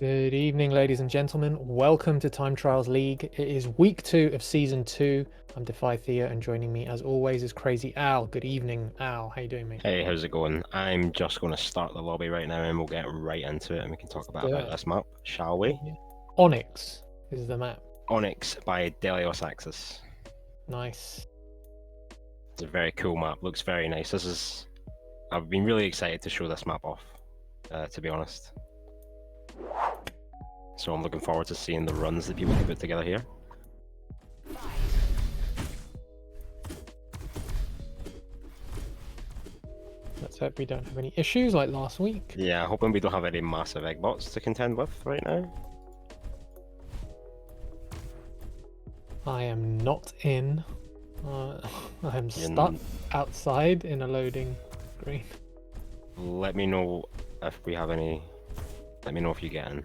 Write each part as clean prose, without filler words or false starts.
Good evening, ladies and gentlemen. Welcome to Time Trials League. It is week 2 of season 2. I'm DefyTheo, and joining me, as always, is CrazyAl. Good evening, Al. How you doing, mate? Hey, how's it going? I'm just going to start the lobby right now and we'll get right into it and we can talk about this map, shall we? Yeah. Onyx is the map. Onyx by Delios Axis. Nice. It's a very cool map, looks very nice. I've been really excited to show this map off, to be honest. So I'm looking forward to seeing the runs that people can put together here. Let's hope we don't have any issues like last week. Yeah, hoping we don't have any massive egg bots to contend with right now. I am not in. I am stuck outside in a loading screen. Let me know if we have any. Let me know if you get in.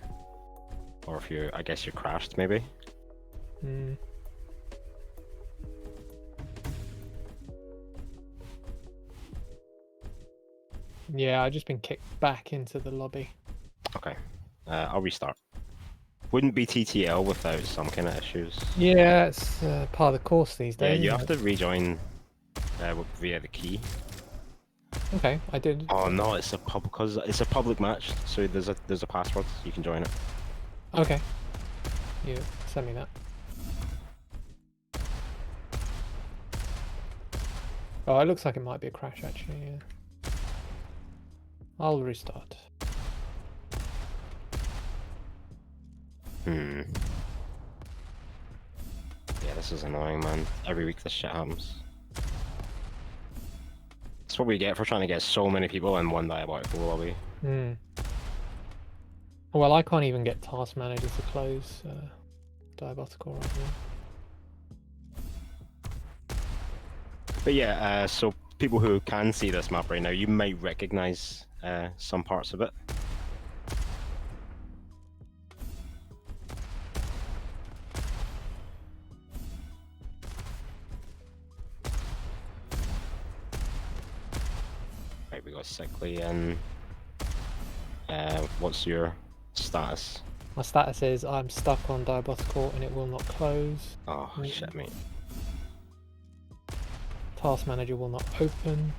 Or if you're, I guess you're crashed maybe. Yeah, I've just been kicked back into the lobby. Okay, I'll restart. Wouldn't be TTL without some kind of issues. Yeah, it's part of the course these days. Yeah, you have to rejoin via the key. Okay, I did. Oh no, it's a public match, so there's a password. You can join it. Okay, you send me that. Oh, it looks like it might be a crash actually. Yeah. I'll restart. Yeah, this is annoying, man. Every week this shit happens. That's what we get for trying to get so many people in one Diabotical lobby. Well, I can't even get Task Manager to close Diabotical right now. But yeah, so people who can see this map right now, you might recognize some parts of it. Right, we got Sickly in. What's your status? My status is I'm stuck on Diabotical and it will not close. Oh, shit, mate. Task Manager will not open.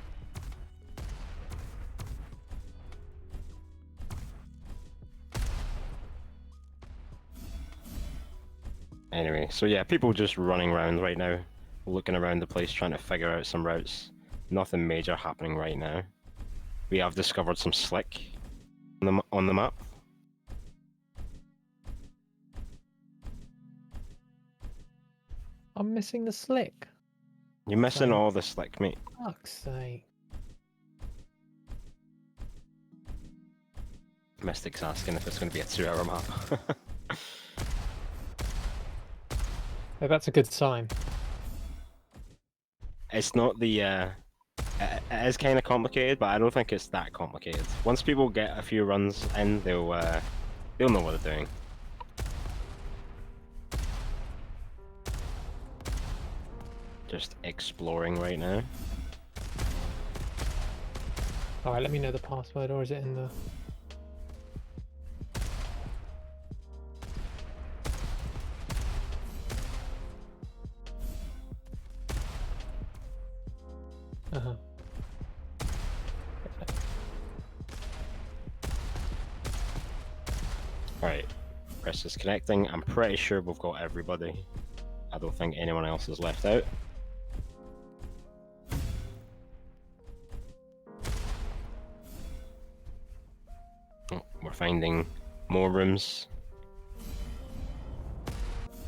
Anyway, so yeah, people just running around right now, looking around the place, trying to figure out some routes. Nothing major happening right now. We have discovered some slick on the map. I'm missing the slick. You're missing all the slick, mate. Fuck's sake. Mystic's asking if it's going to be a 2-hour map. Oh, that's a good sign. It's not the... it is kind of complicated, but I don't think it's that complicated. Once people get a few runs in, they'll know what they're doing. Just exploring right now. Alright, let me know the password, or is it in the... Alright, press is connecting. I'm pretty sure we've got everybody. I don't think anyone else is left out. Oh, we're finding more rooms.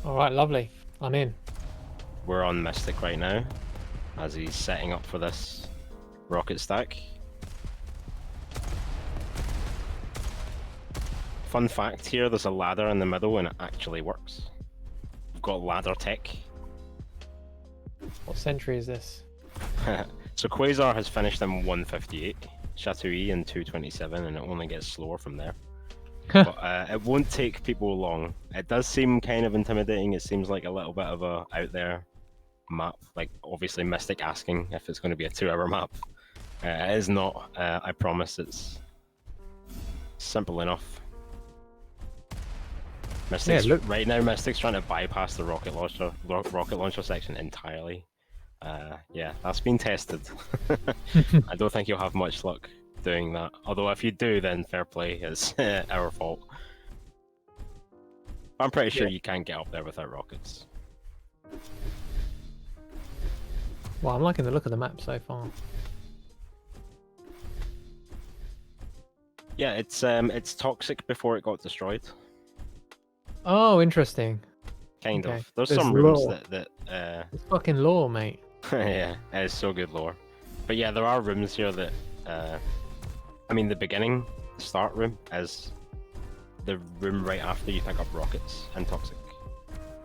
Alright, lovely. I'm in. We're on Mystic right now, as he's setting up for this rocket stack. Fun fact here, there's a ladder in the middle and it actually works. We've got ladder tech. What century is this? So Quasar has finished in 158, Chateauille in 227, and it only gets slower from there. But it won't take people long. It does seem kind of intimidating. It seems like a little bit of a out there map. Like obviously Mystic asking if it's going to be a 2-hour map. It is not. I promise it's simple enough. Mystics look. right now. Mystics trying to bypass the rocket launcher section entirely. Yeah, that's been tested. I don't think you'll have much luck doing that. Although if you do, then fair play. It's our fault. I'm pretty sure you can't get up there without rockets. Well, I'm liking the look of the map so far. Yeah, it's toxic before it got destroyed. Oh, interesting. Kind Okay. of. There's There's some rooms lore. that It's fucking lore, mate. yeah, it's so good lore. But yeah, there are rooms here that I mean, the beginning, the start room, is the room right after you pick up rockets and toxic.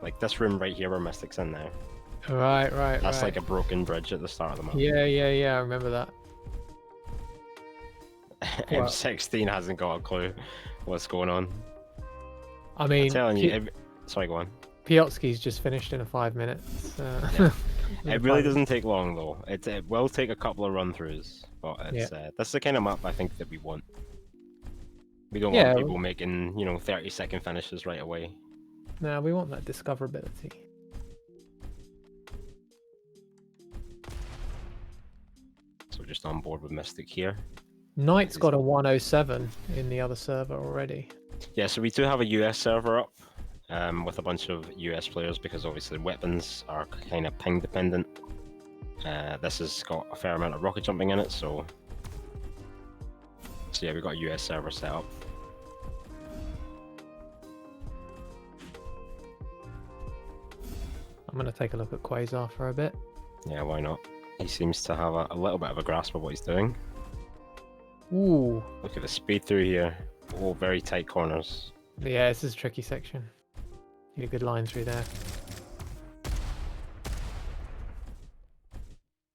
Like this room right here where Mystic's in now. Right. That's like a broken bridge at the start of the map. Yeah. I remember that. M16 hasn't got a clue what's going on. I mean, I'm telling you, sorry, go on. Piotrski's just finished in 5 minutes. Yeah. It really doesn't take long though. It will take a couple of run-throughs, but it's that's the kind of map I think that we want. We don't want people making 30-second finishes right away. No, we want that discoverability. So just on board with Mystic here. Knight's got a 107 in the other server already. Yeah, so we do have a US server up with a bunch of US players because obviously weapons are kind of ping dependent. This has got a fair amount of rocket jumping in it, so yeah, we've got a US server set up. I'm going to take a look at Quasar for a bit. Yeah, why not? He seems to have a little bit of a grasp of what he's doing. Ooh. Look at the speed through here. Oh, very tight corners. Yeah, this is a tricky section. Need a good line through there.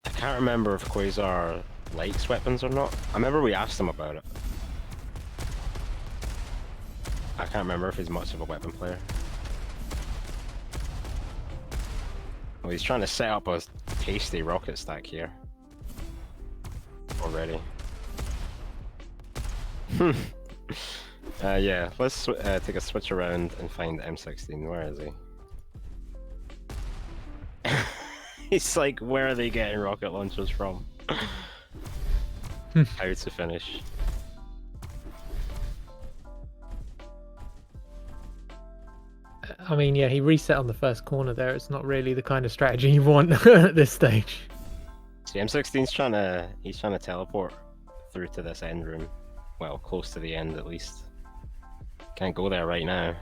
I can't remember if Quasar likes weapons or not. I remember we asked him about it. I can't remember if he's much of a weapon player. Well, he's trying to set up a tasty rocket stack here. Already. Yeah, let's take a switch around and find M16. Where is he? He's like, where are they getting rocket launchers from? How to finish. I mean, yeah, he reset on the first corner there. It's not really the kind of strategy you want at this stage. See, M16's trying to teleport through to this end room. Well, close to the end at least. Can't go there right now.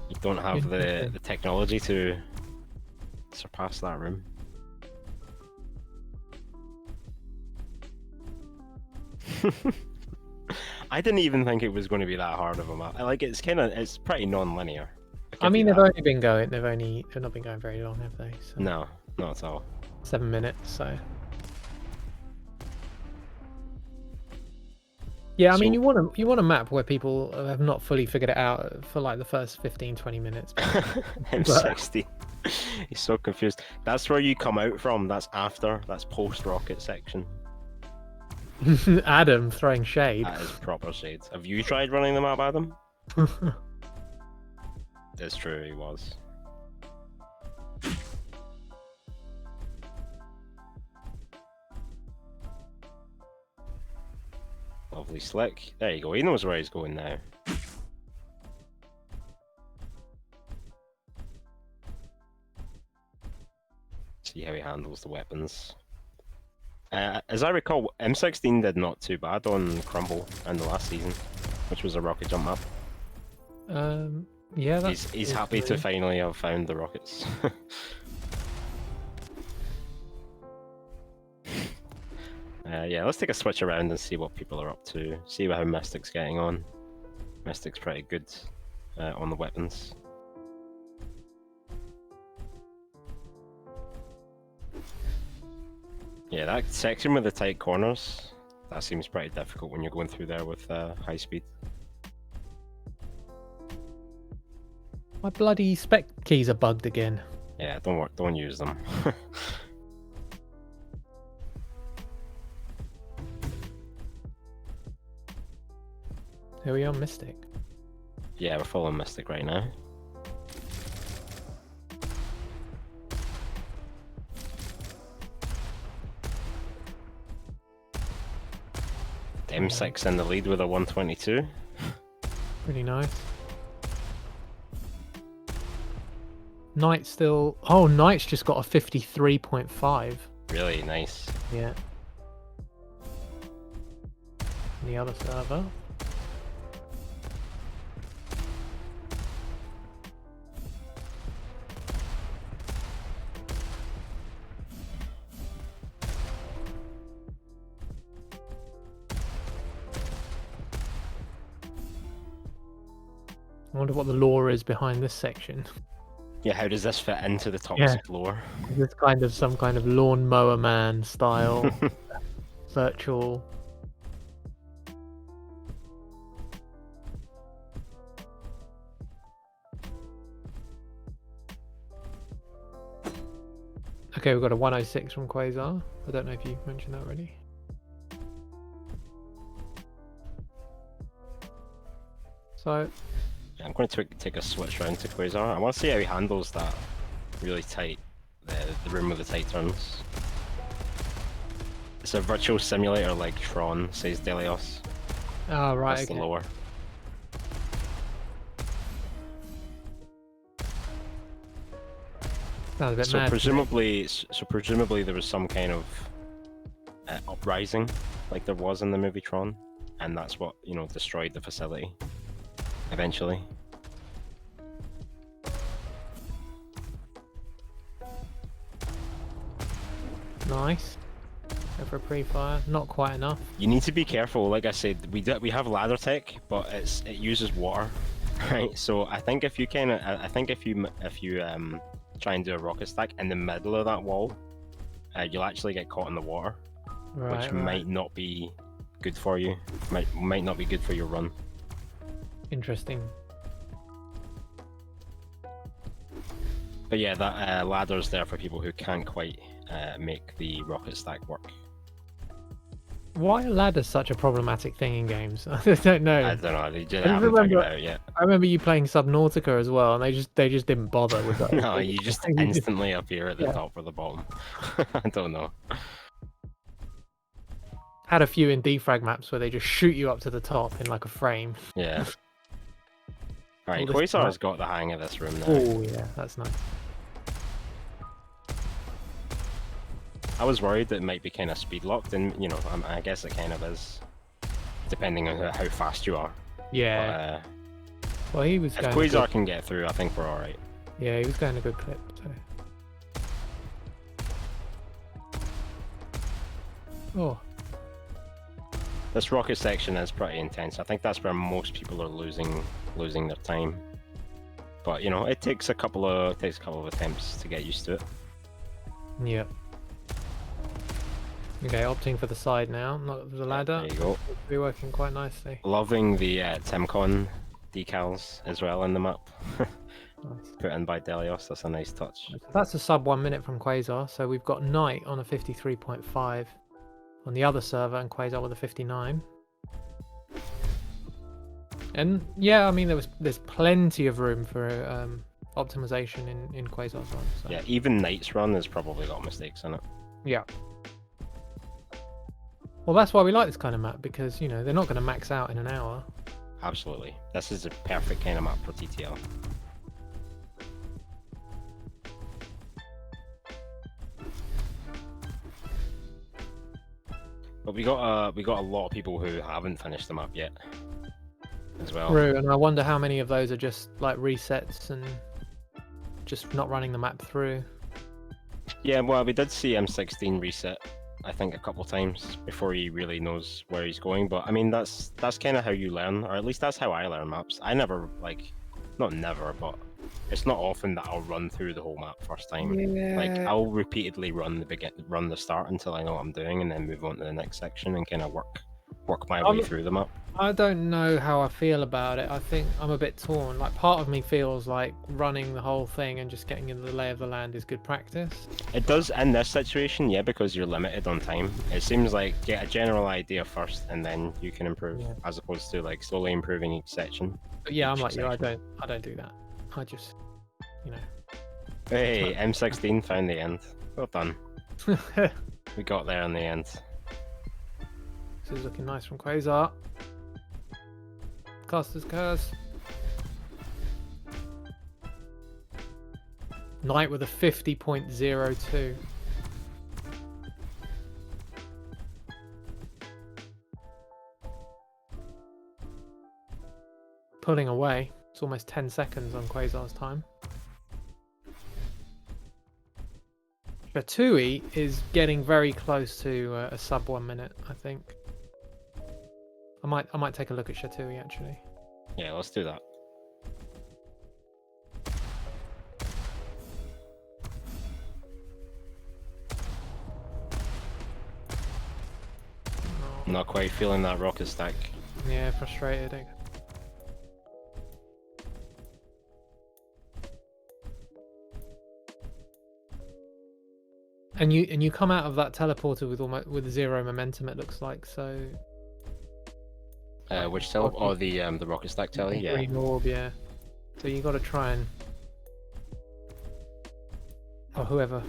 You don't have the technology to surpass that room. I didn't even think it was going to be that hard of a map. It's pretty non-linear. I mean, they've not been going very long, have they? So No, not at all. 7 minutes, so. Yeah, I mean, you want a map where people have not fully figured it out for like the first 15-20 minutes. M16. He's so confused. That's where you come out from. That's post-rocket section. Adam throwing shade. That is proper shade. Have you tried running the map, Adam? It's true, he was. Lovely slick. There you go, he knows where he's going now. See how he handles the weapons. As I recall, M16 did not too bad on Crumble in the last season, which was a rocket jump map. Yeah, he's happy to finally have found the rockets. Yeah, let's take a switch around and see what people are up to. See how Mystic's getting on. Mystic's pretty good on the weapons. Yeah, that section with the tight corners, that seems pretty difficult when you're going through there with high speed. My bloody spec keys are bugged again. Yeah, don't use them. Here we are, Mystic. Yeah, we're following Mystic right now. M6 in the lead with a 122. Pretty nice. Knight still... Oh, Knight's just got a 53.5. Really nice. Yeah. The other server. I wonder what the lore is behind this section. Yeah, how does this fit into the toxic lore? Is this kind of some kind of lawnmower man style virtual? Okay, we've got a 106 from Quasar. I don't know if you mentioned that already. So I'm going to take a switch round to Quasar. I want to see how he handles that really tight, the room with the tight turns. It's a virtual simulator like Tron, says Delios. oh, right, That's okay. the lore. Sounds a bit So mad. presumably there was some kind of uprising, like there was in the movie Tron, and that's what, you know, destroyed the facility eventually. Nice. Go for a pre-fire. Not quite enough. You need to be careful. Like I said, we have ladder tech, but it uses water, right? So I think if you try and do a rocket stack in the middle of that wall, you'll actually get caught in the water, Right, which right. might not be good for you. Might not be good for your run. Interesting. But yeah, that ladder's there for people who can't quite make the rocket stack work. Why are ladders such a problematic thing in games? I don't know. I don't know. They just I haven't figured it out yet. I remember you playing Subnautica as well, and they just didn't bother with that. No, you just instantly appear at the Yeah. top or the bottom. I don't know. Had a few in defrag maps where they just shoot you up to the top in like a frame. Yeah. Alright, All this Quasar's got the hang of this room now. Oh yeah, that's nice. I was worried that it might be kind of speed locked, and you know, I guess it kind of is, depending on how fast you are. Yeah. But, Well, he was if going. Quasar can get through, I think we're alright. Yeah, he was going a good clip. So. Oh. This rocket section is pretty intense. I think that's where most people are losing their time. But you know, it takes a couple of attempts to get used to it. Yeah. Okay, opting for the side now, not the ladder. There you go. Be working quite nicely. Loving the TimCon decals as well in the map. Nice. Put in by Delios. That's a nice touch. That's a sub 1 minute from Quasar, so we've got Knight on a 53.5 on the other server and Quasar with a 59. And yeah, I mean there's plenty of room for optimization in Quasar's run. So. Yeah, even Knight's run has probably got mistakes in it. Yeah. Well, that's why we like this kind of map, because you know they're not going to max out in an hour. Absolutely. This is a perfect kind of map for TTL. But we got a lot of people who haven't finished the map yet as well. True, and I wonder how many of those are just like resets and just not running the map through. Yeah, well, we did see M16 reset, I think, a couple times before he really knows where he's going. But I mean, that's kind of how you learn, or at least that's how I learn maps. I never not never, but it's not often that I'll run through the whole map first time. Yeah. Like I'll repeatedly run the start until I know what I'm doing, and then move on to the next section and kind of work work my way through the map. I don't know how I feel about it. I think I'm a bit torn. Like, part of me feels like running the whole thing and just getting into the lay of the land is good practice. It does in this situation, yeah, because you're limited on time. It seems like get a general idea first, and then you can improve, as opposed to like slowly improving each section. But yeah, I'm like you. I don't do that. I just, you know. Hey, M16 found the end. Well done. We got there in the end. This is looking nice from Quasar. Caster's Curse. Knight with a 50.02. Pulling away. It's almost 10 seconds on Quasar's time. Shatui is getting very close to a sub 1 minute, I think. I might take a look at Shatui actually. Yeah, let's do that. I'm not quite feeling that rocket stack. Yeah, frustrated. And you come out of that teleporter with 0 momentum, it looks like. So which tele? Oh, the rocket stack tele. Yeah. Green orb, yeah. So you got to try and, or whoever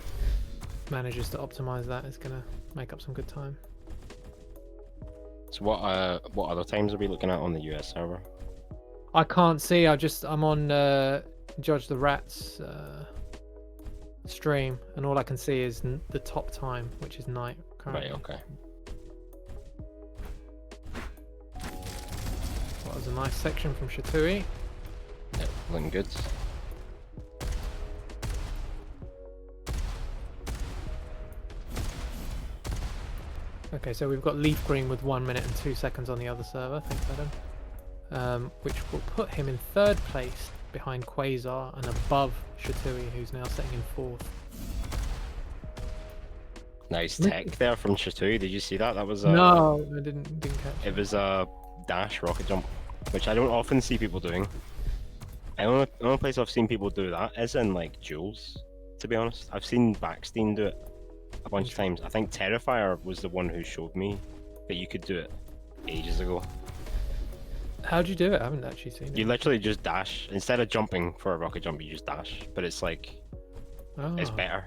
manages to optimize that is gonna make up some good time. So what other times are we looking at on the US server? I can't see. I'm on Judge the Rats stream, and all I can see is the top time, which is night currently. Right. Okay. That was a nice section from Shatui. Yep, looking good. Okay, so we've got Leaf Green with 1 minute and 2 seconds on the other server. Thanks, Adam. Which will put him in 3rd place behind Quasar and above Shatui, who's now sitting in 4th. Nice tech there from Shatui. Did you see that? That was no, I didn't catch it. It was a dash rocket jump, which I don't often see people doing. The only place I've seen people do that is in like duels, to be honest. I've seen Backstein do it a bunch of times. I think Terrifier was the one who showed me that you could do it ages ago. How'd you do it? I haven't actually seen it. You literally just dash. Instead of jumping for a rocket jump, you just dash. But it's like, it's better.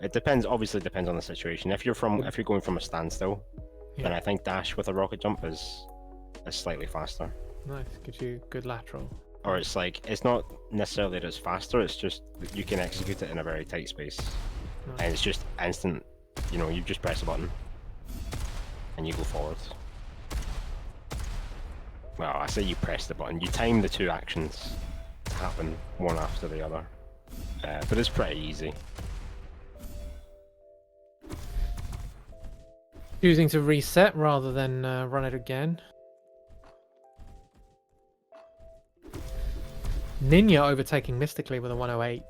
It depends. Obviously, depends on the situation. If you're going from a standstill, then I think dash with a rocket jump is slightly faster. Nice, gives you good lateral. Or it's like, it's not necessarily that it's faster. It's just that you can execute it in a very tight space, and it's just instant. You know, you just press a button and you go forward. Well, I say you press the button. You time the 2 actions to happen one after the other. But it's pretty easy. Choosing to reset rather than run it again. Ninja overtaking Mystically with a 108.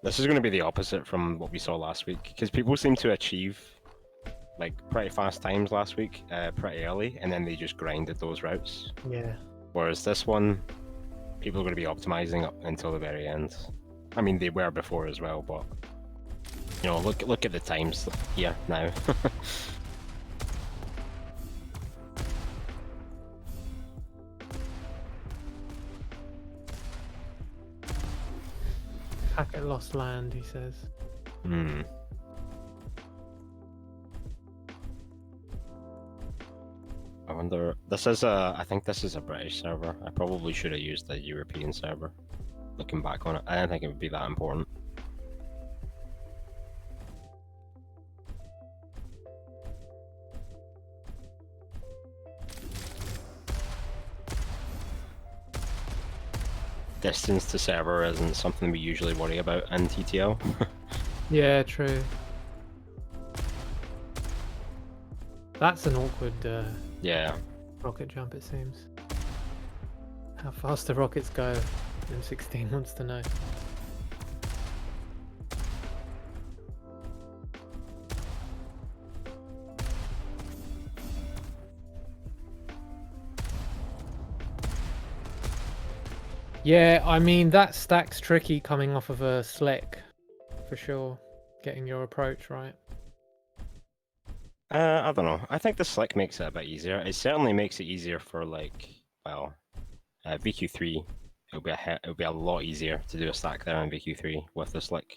This is going to be the opposite from what we saw last week, because people seem to achieve like pretty fast times last week, pretty early, and then they just grinded those routes. Yeah. Whereas this one, people are going to be optimizing up until the very end. I mean, they were before as well, but you know, look at the times here now. Packet lost land, he says. Hmm. I wonder. I think this is a British server. I probably should have used the European server. Looking back on it, I didn't think it would be that important. Distance to server isn't something we usually worry about in TTL. Yeah, true. That's an awkward yeah. rocket jump, it seems. How fast the rockets go, M16 wants to know. Yeah, I mean, that stack's tricky coming off of a slick, for sure. Getting your approach right. I don't know. I think the slick makes it a bit easier. It certainly makes it easier for like, well, VQ3. It'll be a lot easier to do a stack there in VQ3 with the slick.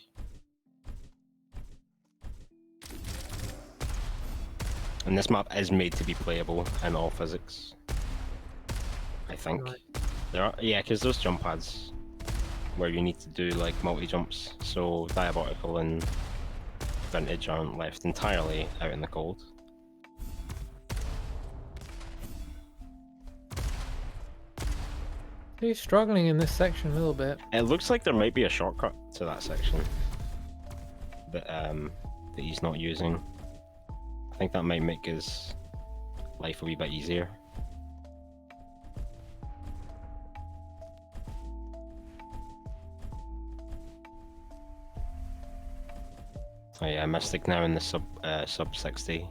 And this map is made to be playable in all physics. I think. Right. Yeah, because those jump pads where you need to do like multi-jumps, so Diabotical and Vintage aren't left entirely out in the cold. He's struggling in this section a little bit. It looks like there might be a shortcut to that section that he's not using. I think that might make his life a wee bit easier. Oh yeah, Mystic now in the sub 60,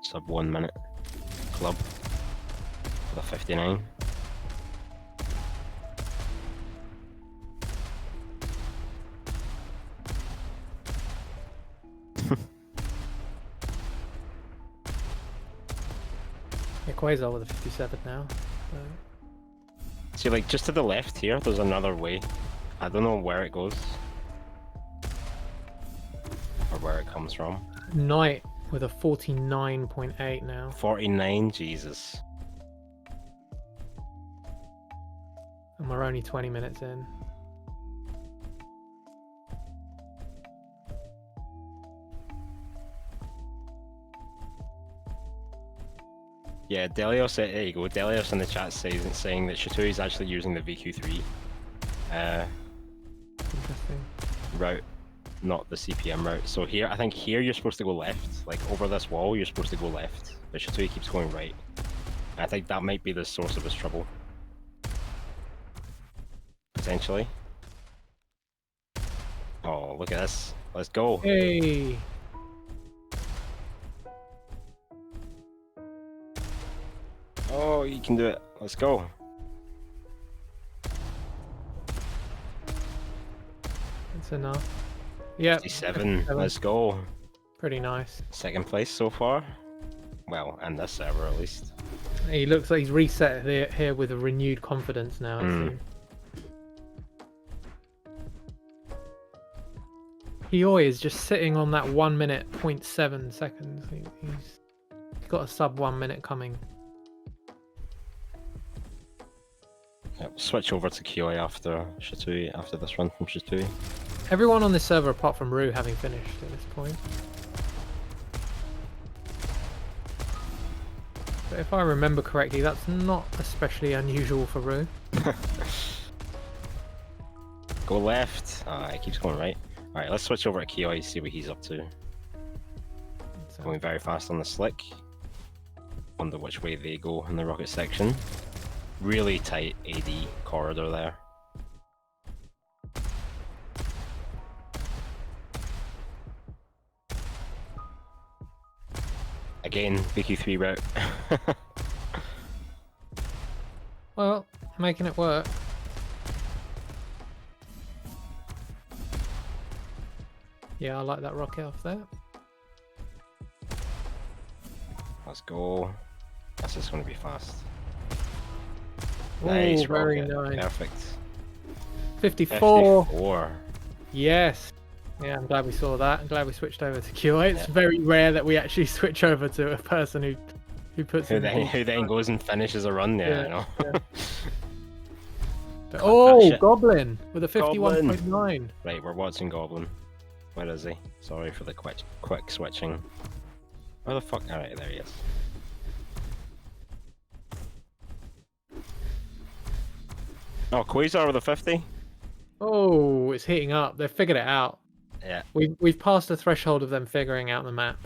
sub 1 minute club for the 59. Yeah, CrazyAl with a 57 now. So. See, like just to the left here, there's another way. I don't know where it goes or where it comes from. Knight with a 49.8 now. 49, Jesus. And we're only 20 minutes in. Yeah, Delios, there you go. Delios in the chat saying that Shatui is actually using the VQ3 Interesting. route, not the CPM route. So here, I think here you're supposed to go left. Like over this wall, you're supposed to go left. But Shatui keeps going right. I think that might be the source of his trouble. Potentially. Oh, look at this. Let's go. Hey! Oh, you can do it. Let's go. That's enough. Yep. 57. Let's go. Pretty nice. Second place so far. Well, and this server at least. He looks like he's reset here with a renewed confidence now. Hioi is just sitting on that 1 minute 0.7 seconds. He's got a sub 1 minute coming. Yep, switch over to Kioi after Shatui, after this run from Shatui. Everyone on this server apart from Rue having finished at this point. But if I remember correctly, that's not especially unusual for Rue. Go left. Ah, he keeps going right. Alright, let's switch over to Kioi, see what he's up to. So, Going very fast on the slick. Wonder which way they go in the rocket section. Really tight AD corridor there. Again, VQ3 route. well, making it work. Yeah, I like that rocket off there. Let's go. This is going to be fast. Ooh, Nice very rocket. nice. Perfect. 54. 54. Yes. Yeah, I'm glad we saw that. I'm glad we switched over to QA. It's Yeah. very rare that we actually switch over to a person who puts Who in then goes and finishes a run there, Yeah, you know? yeah. Oh, shit. Goblin with a 51.9. Right, we're watching Goblin. Where is he? Sorry for the quick switching. Where the fuck? Alright, there he is. Oh, Quasar with a 50? Oh, it's heating up. They've figured it out. Yeah. We've passed the threshold of them figuring out the map,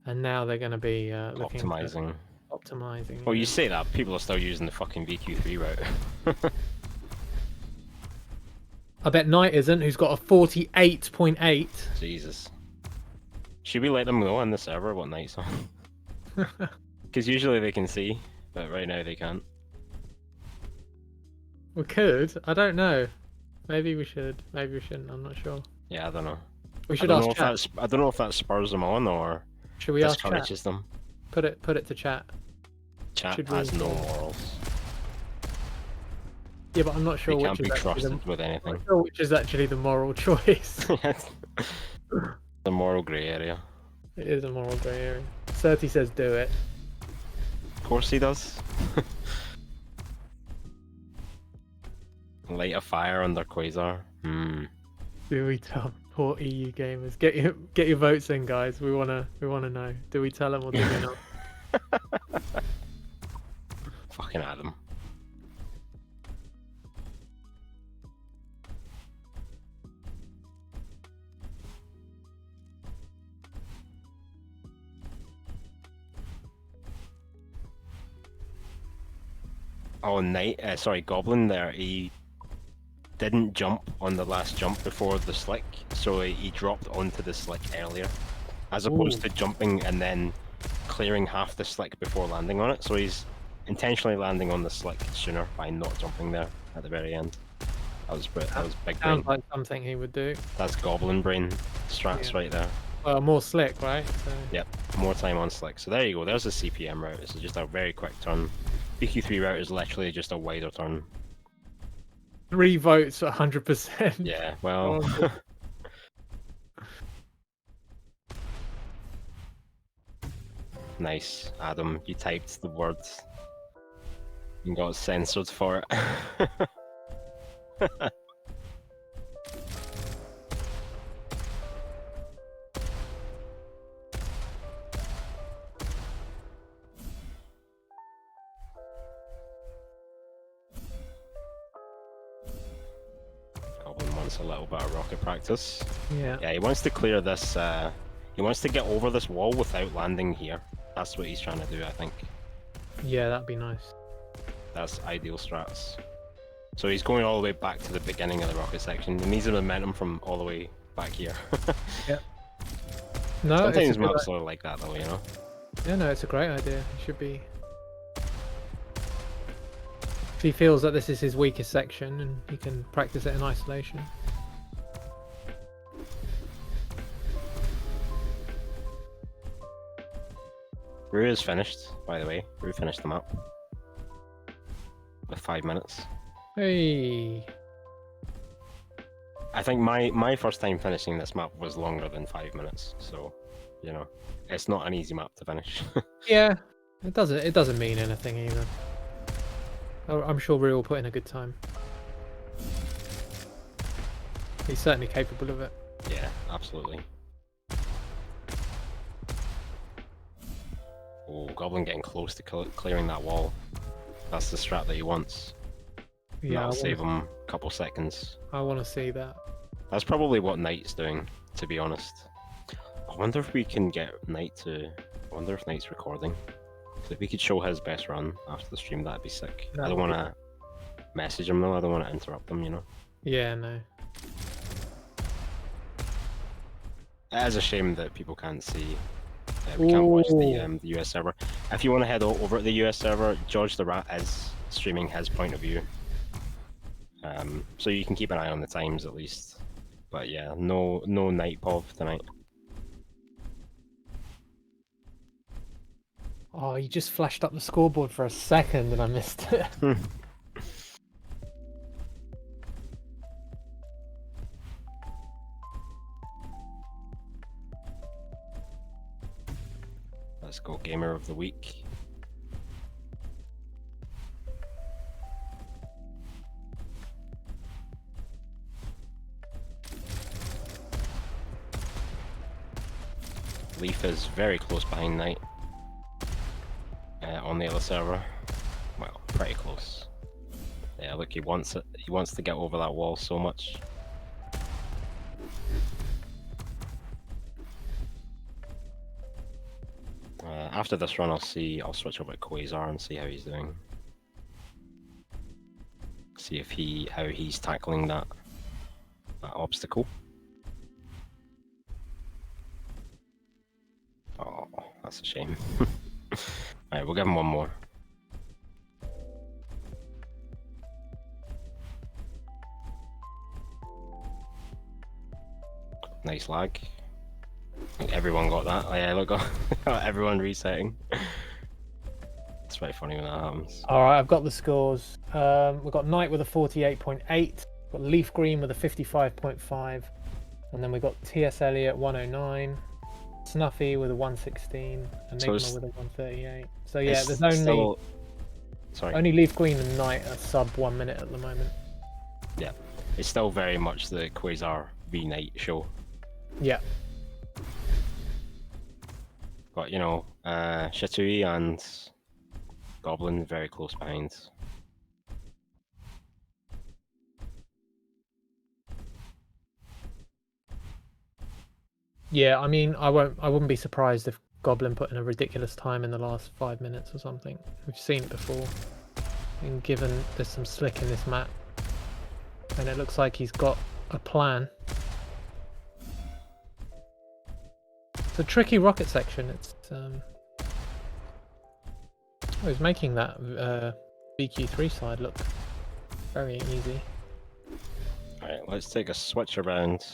and now they're going to be looking Optimizing. optimizing. Well, yeah. you say that, people are still using the fucking VQ3 route. I bet Knight isn't, who's got a 48.8. Jesus. Should we let them know on the server what night's on? Because usually they can see, but right now they can't. We could. I don't know. Maybe we should. Maybe we shouldn't. I'm not sure. Yeah, I don't know. We should ask chat. I don't know if that spurs them on or Should we ask chat? discourages them. Put it to chat. Chat Should has we- no morals. Yeah, but I'm not sure They which can't be is actually trusted with I'm anything. not sure which is actually the moral choice. The moral grey area. It is a moral grey area. Certi says do it. Of course he does. Light a fire under Quasar. Do we tell poor EU gamers? Get your votes in, guys. We wanna know. Do we tell them or do we not? Fucking Adam. Oh, Goblin there, he didn't jump on the last jump before the slick, so he dropped onto the slick earlier, as opposed to jumping and then clearing half the slick before landing on it, so he's intentionally landing on the slick sooner by not jumping there at the very end. That was big brain. Sounds like something he would do. That's Goblin brain strats right there. Well, more slick, right? So... Yep, more time on slick. So there you go, there's a CPM route. This is just a very quick turn. BQ3 route is literally just a wider turn. 3 votes, 100%. Yeah, well... Nice, Adam, you typed the words. You got censored for it. Goblin wants a little bit of rocket practice. Yeah, he wants to clear this, he wants to get over this wall without landing here. That's what he's trying to do, I think. Yeah, that'd be nice. That's ideal strats. So he's going all the way back to the beginning of the rocket section. He needs the momentum from all the way back here. Yep. No, sometimes maps are like that though, you know? Yeah, no, it's a great idea. It should be... If he feels that this is his weakest section and he can practice it in isolation. Rue is finished, by the way. Rue finished the map. With 5 minutes. Hey! I think my first time finishing this map was longer than 5 minutes, so, you know, it's not an easy map to finish. Yeah, it doesn't mean anything either. I'm sure Rue will put in a good time. He's certainly capable of it. Yeah, absolutely. Oh, Goblin getting close to clearing that wall. That's the strat that he wants. Yeah, that'll save him a couple seconds. I want to see that. That's probably what Knight's doing, to be honest. I wonder if we can get Knight to... I wonder if Knight's recording. So if we could show his best run after the stream, that'd be sick. I don't want to message him though, I don't want to interrupt him, you know? Yeah, no. It is a shame that people can't see. We can't watch the US server. If you want to head over to the US server, George the Rat is streaming his point of view. So you can keep an eye on the times at least. But yeah, no Night Pov tonight. Oh, you just flashed up the scoreboard for a second and I missed it. Let's go Gamer of the Week. Leaf is very close behind Knight. On the other server. Well, pretty close. Yeah, look, he wants it. He wants to get over that wall so much. After this run, I'll switch over to Quasar and see how he's doing. See if how he's tackling that obstacle. Oh, that's a shame. Alright, we'll give him one more. Nice lag. Everyone got that. Oh, yeah, look, everyone resetting. It's very funny when that happens. All right, I've got the scores. We've got Knight with a 48.8, got Leaf Green with a 55.5, and then we've got T.S. Eliot 109, Snuffy with a 116, Enigma with a 138. So yeah, there's only Leaf Green and Knight are sub 1 minute at the moment. Yeah, it's still very much the Quasar v Knight show. Yeah. But you know, Shatui and Goblin very close behind. Yeah, I mean, I wouldn't be surprised if Goblin put in a ridiculous time in the last 5 minutes or something. We've seen it before. And given there's some slick in this map, and it looks like he's got a plan. It's a tricky rocket section. It's he's making that BQ3 side look very easy. Alright, let's take a switch around.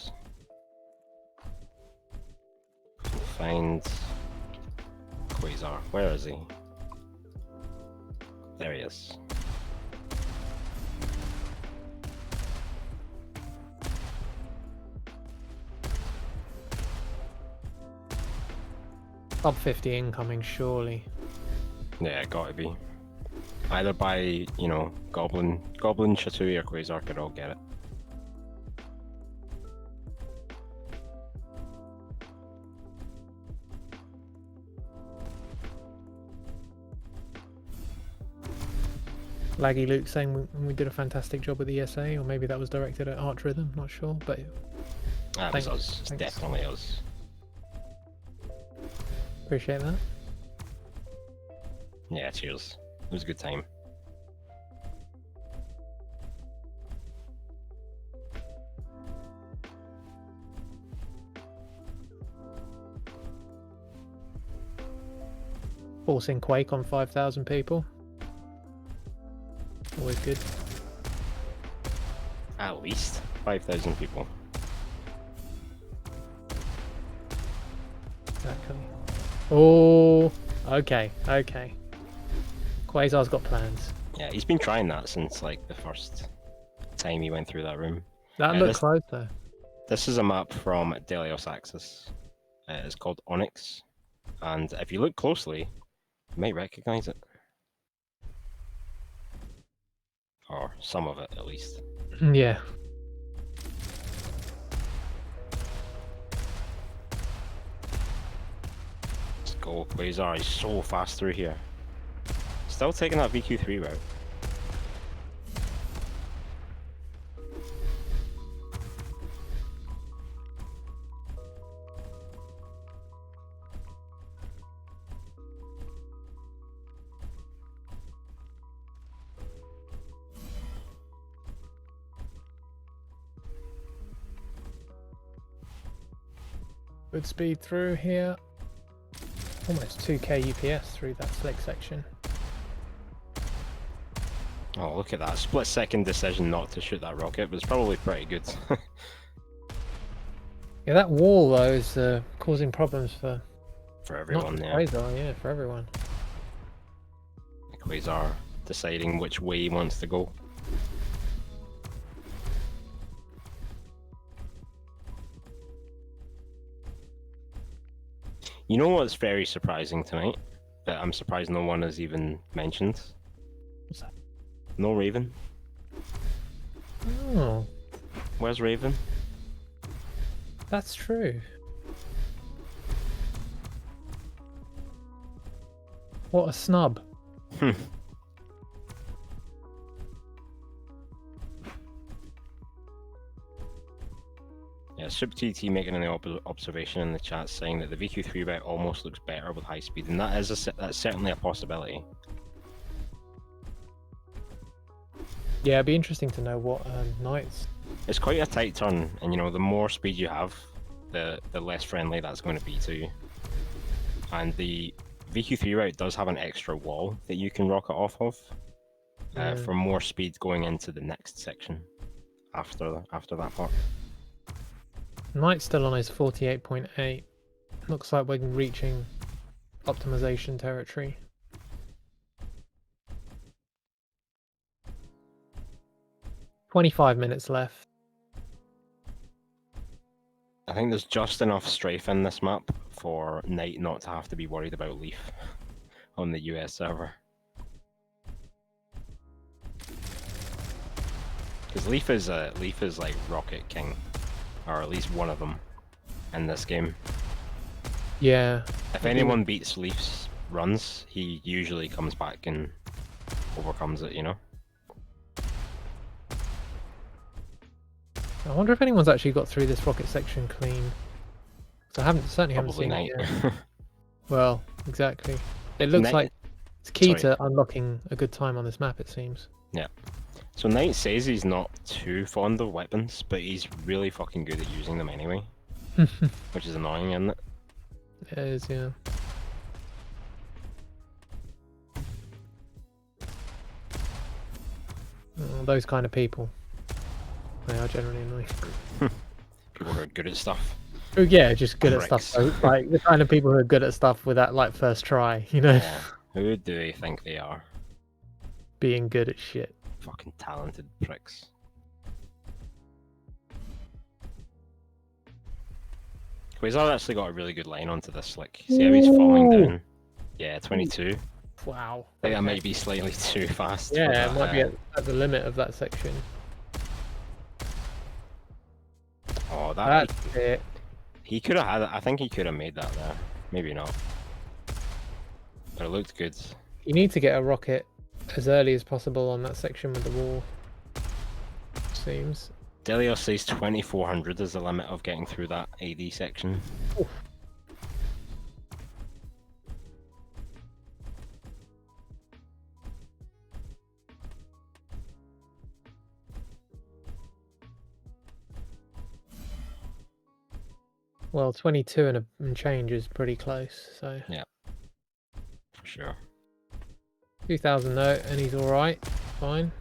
Find Quasar. Where is he? There he is. Sub 50 incoming, surely. Yeah, gotta be. Either by, you know, Goblin, Shatui, or Quasar could all get it. Laggy Luke saying we did a fantastic job with the ESA, or maybe that was directed at ArchRythm, not sure, but That was us. It's definitely us. Appreciate that. Yeah, cheers. It was a good time. Forcing Quake on 5,000 people. Always good. At least 5,000 people. Exactly. Oh, okay, okay. Quasar's got plans. Yeah, he's been trying that since like the first time he went through that room. That looked close though. This is a map from Delios Axis. It's called Onyx, and if you look closely, you might recognize it. Or some of it, at least. Yeah. Let's go, Quasar. He's so fast through here. Still taking that VQ3 route. Good speed through here. Almost 2k UPS through that slick section. Oh, look at that. Split-second decision not to shoot that rocket was probably pretty good. Yeah, that wall though is causing problems for everyone, not yeah. Quasar, yeah, for everyone. Quasar deciding which way he wants to go. You know what's very surprising tonight? That I'm surprised no one has even mentioned? What's that? No Raven. Oh, Where's Raven? that's true. What a snub. Yeah, SupTT making an observation in the chat saying that the VQ3 route almost looks better with high speed, and that's certainly a possibility. Yeah, it'd be interesting to know what Knights. It's quite a tight turn, and you know, the more speed you have, the less friendly that's going to be to you. And the VQ3 route does have an extra wall that you can rocket off of for more speed going into the next section after that part. Knight's still on his 48.8. Looks like we're reaching optimization territory. $25 left. I think there's just enough strafe in this map for Knight not to have to be worried about Leaf on the US server. Because Leaf is like Rocket King, or at least one of them in this game. Yeah. If anyone beats Leaf's runs, he usually comes back and overcomes it, you know? I wonder if anyone's actually got through this rocket section clean. So I certainly haven't Probably seen Knight. it yet. Well, exactly. It looks like it's key to unlocking a good time on this map, it seems. Yeah. So Knight says he's not too fond of weapons, but he's really fucking good at using them anyway. Which is annoying, isn't it? It is, yeah. Oh, those kind of people. They are generally annoying. People who are good at stuff. Oh yeah, just good at Pricks. stuff. So, like the kind of people who are good at stuff with that like first try, you know? Yeah. Who do they think they are? Being good at shit. Fucking talented pricks. Quasar actually got a really good line onto this, like, see how he's falling down? Yeah, 22. Wow. I think that might be slightly too fast. for Yeah, that, it might be at the limit of that section. Oh, that That's it. he could have had it. I think he could have made that there. Maybe not. But it looked good. You need to get a rocket as early as possible on that section with the wall. Seems. Delio says 2400 is the limit of getting through that AD section. Oof. Well, 22 and change is pretty close, so. Yeah. For sure. 2000 though, and he's alright. Fine.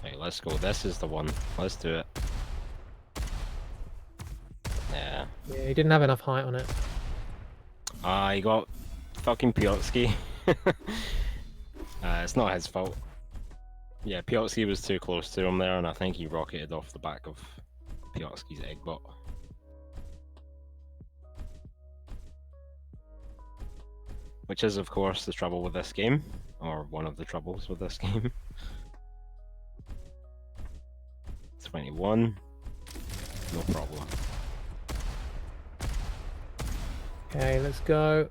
Right, let's go. This is the one. Let's do it. Yeah. Yeah, he didn't have enough height on it. He got fucking Piotrski. It's not his fault. Yeah, Piotrski was too close to him there, and I think he rocketed off the back of Piotrski's eggbot. Which is, of course, the trouble with this game, or one of the troubles with this game. 21. No problem. Okay, let's go.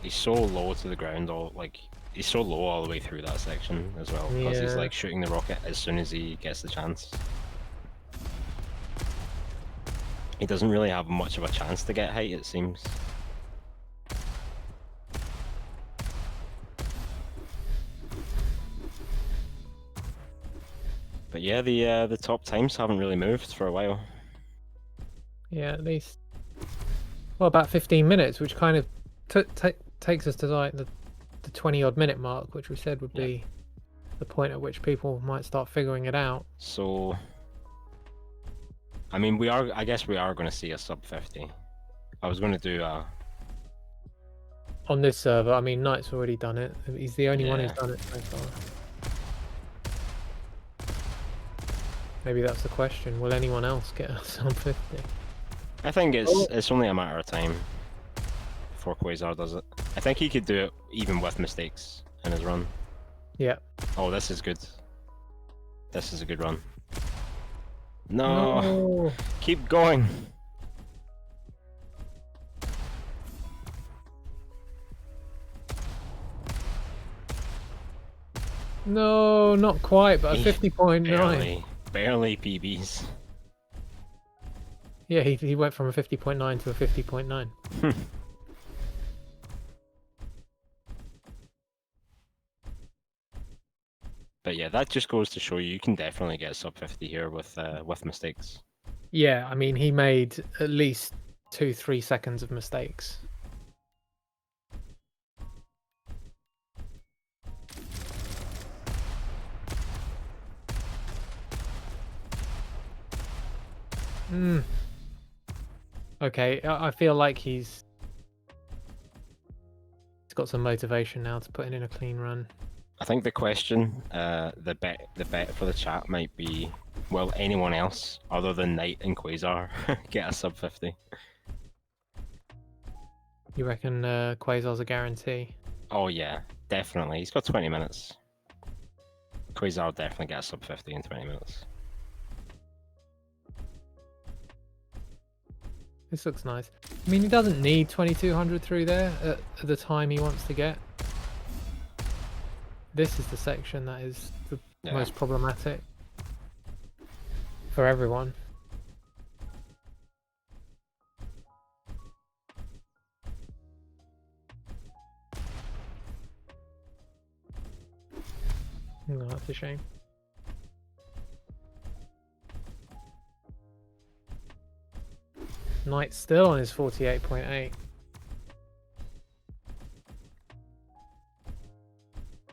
He's so low to the ground, he's so low all the way through that section as well, because he's Yeah. like shooting the rocket as soon as he gets the chance. He doesn't really have much of a chance to get height, it seems. But yeah, the top times haven't really moved for a while. Yeah, at least. Well, about 15 minutes, which kind of takes us to like the 20 odd minute mark, which we said would be the point at which people might start figuring it out. So, I mean, I guess we are going to see a sub 50. I was going to do On this server, I mean, Knight's already done it. He's the only one who's Yeah. done it so far. Maybe that's the question. Will anyone else get a sub 50? I think it's only a matter of time before Quasar does it. I think he could do it even with mistakes in his run. Yeah. Oh, this is good. This is a good run. No, No. keep going. No, not quite, but a 50.9. Barely PBs. Yeah, he went from a 50.9 to a 50.9. But yeah, that just goes to show you can definitely get sub 50 here with mistakes. Yeah, I mean, he made at least 2-3 seconds of mistakes. Mm. Okay, I feel like he's got some motivation now to put in a clean run. I think the question, the bet for the chat might be, will anyone else other than Knight and Quasar get a sub 50? You reckon Quasar's a guarantee? Oh yeah, definitely. He's got 20 minutes. Quasar will definitely get a sub 50 in 20 minutes. This looks nice. I mean, he doesn't need 2200 through there at the time he wants to get. This is the section that is the most problematic for everyone. No, that's a shame. Knight's still on his 48.8.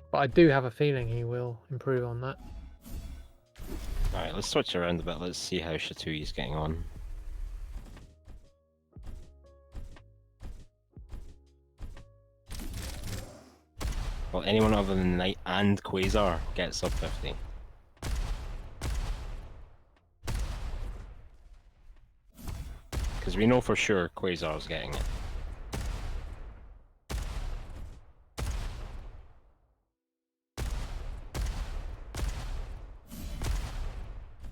But I do have a feeling he will improve on that. Alright, let's switch around a bit. Let's see how Shatui's getting on. Will anyone other than Knight and Quasar get sub 50? Because we know for sure Quasar's getting it.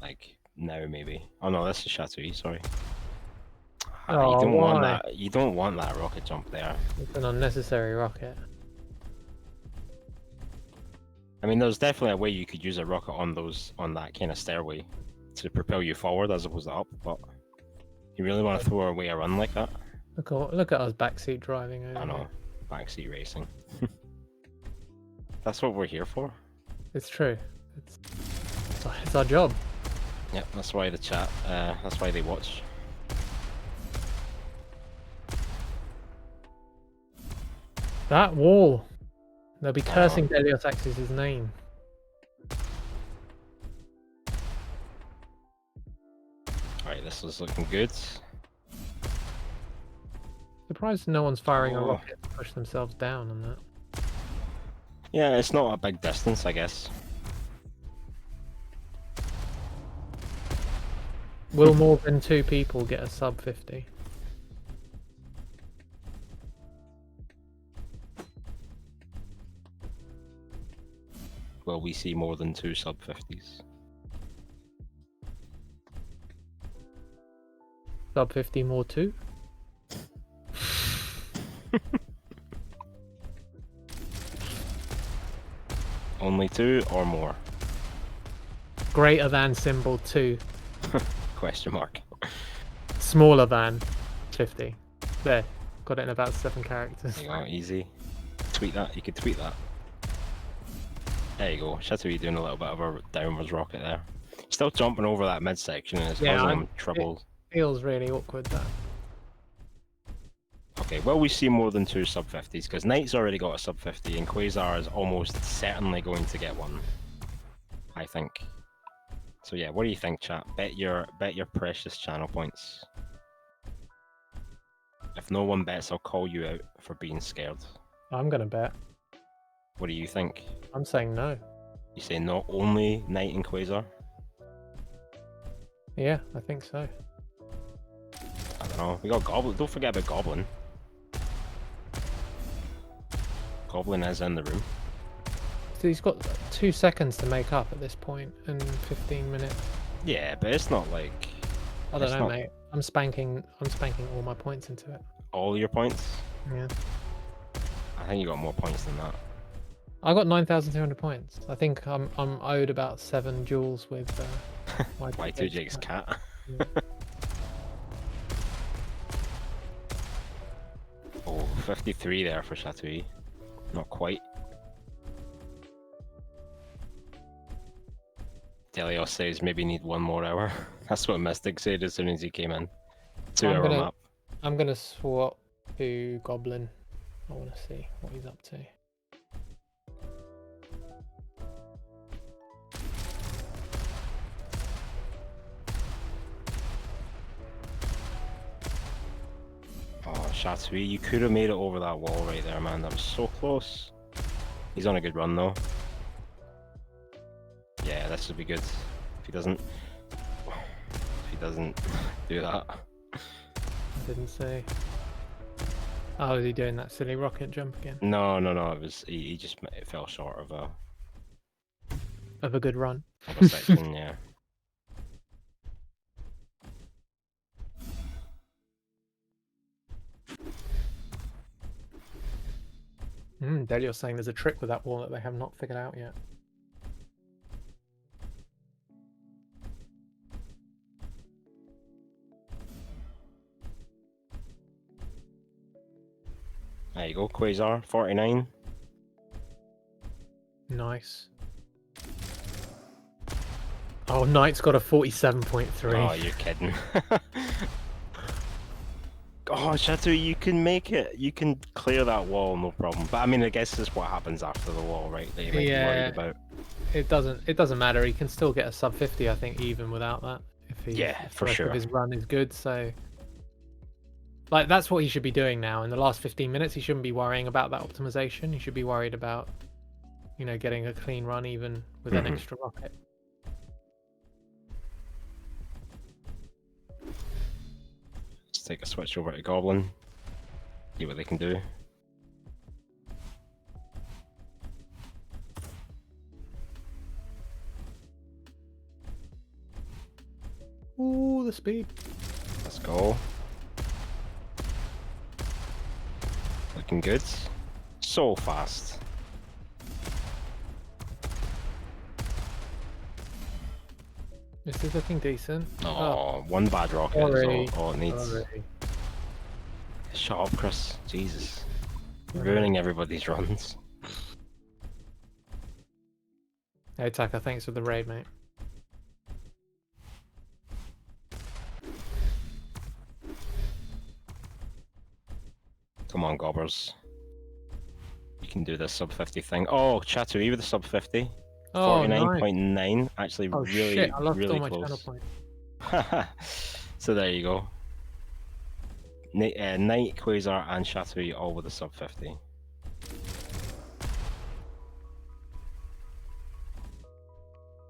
Like, now maybe. Oh no, this is Chatouille, sorry. Oh, you don't want why? that. You don't want that rocket jump there. It's an unnecessary rocket. I mean, there's definitely a way you could use a rocket on that kind of stairway to propel you forward as opposed to up, but you really want to throw away a run like that? Look at us backseat driving over. I know, backseat racing. That's what we're here for. It's true. It's our job. Yep, that's why the chat. That's why they watch. That wall. They'll be cursing Deliotaxis' name. Alright, this is looking good. Surprised no one's firing a rocket to push themselves down on that. Yeah, it's not a big distance, I guess. Will more than 2 people get a sub 50? Will we see more than 2 sub 50s? Sub 50 more too? Only 2 or more? Greater than symbol 2. Question mark. Smaller than 50. There. Got it in about 7 characters. There you go, easy. Tweet that, you could tweet that. There you go, Chatouille doing a little bit of a downwards rocket there. Still jumping over that midsection and it's causing him trouble. It feels really awkward that. Okay, will we see more than 2 sub 50s? Because Knight's already got a sub 50 and Quasar is almost certainly going to get one. I think. So yeah, what do you think, chat? Bet your precious channel points. If no one bets, I'll call you out for being scared. I'm gonna bet. What do you think? I'm saying no. You say not only Knight and Quasar? Yeah, I think so. I don't know. We got Goblin. Don't forget about Goblin. Goblin is in the room. So he's got 2 seconds to make up at this point and 15 minutes. Yeah, but it's not like... I don't know, mate. I'm spanking all my points into it. All your points? Yeah. I think you got more points than that. I got 9,200 points. I think I'm owed about 7 duels with Y2Jake's cat. Yeah. Oh, 53 there for Chatouille. Not quite. Delios says maybe need 1 more hour. That's what Mystic said as soon as he came in. 2-hour map. I'm gonna swap to Goblin. I want to see what he's up to. Shatui, you could have made it over that wall right there, man. That was so close. He's on a good run though. Yeah, this would be good. If he doesn't do that. Didn't say. Oh, is he doing that silly rocket jump again? No. It was he just fell short Of a good run. of a section. Yeah. Delio's saying there's a trick with that wall that they have not figured out yet. There you go, Quasar, 49. Nice. Oh, Knight's got a 47.3. Oh, you're kidding. Oh, Shatui, you can make it. You can clear that wall, no problem. But I mean, I guess this is what happens after the wall, right? That you might be worried about. It doesn't matter. He can still get a sub 50, I think, even without that. If For the rest sure. of his run is good, so like that's what he should be doing now. In the last 15 minutes, he shouldn't be worrying about that optimization. He should be worried about, you know, getting a clean run even with an extra rocket. Let's take a switch over to Goblin. See what they can do. Ooh, the speed. Let's go. Looking good. So fast. This is looking decent. Oh, one bad rocket is all it needs. Sorry. Shut up, Chris. Jesus. Ruining everybody's runs. Hey, Taka, thanks for the raid, mate. Come on, Gobbers. You can do this sub 50 thing. Oh, Chatui with the sub 50. Oh, 49.9. Actually, oh, really, shit, I lost really all my channel close. points. So there you go. Knight, Quasar, and Shatui all with a sub 50.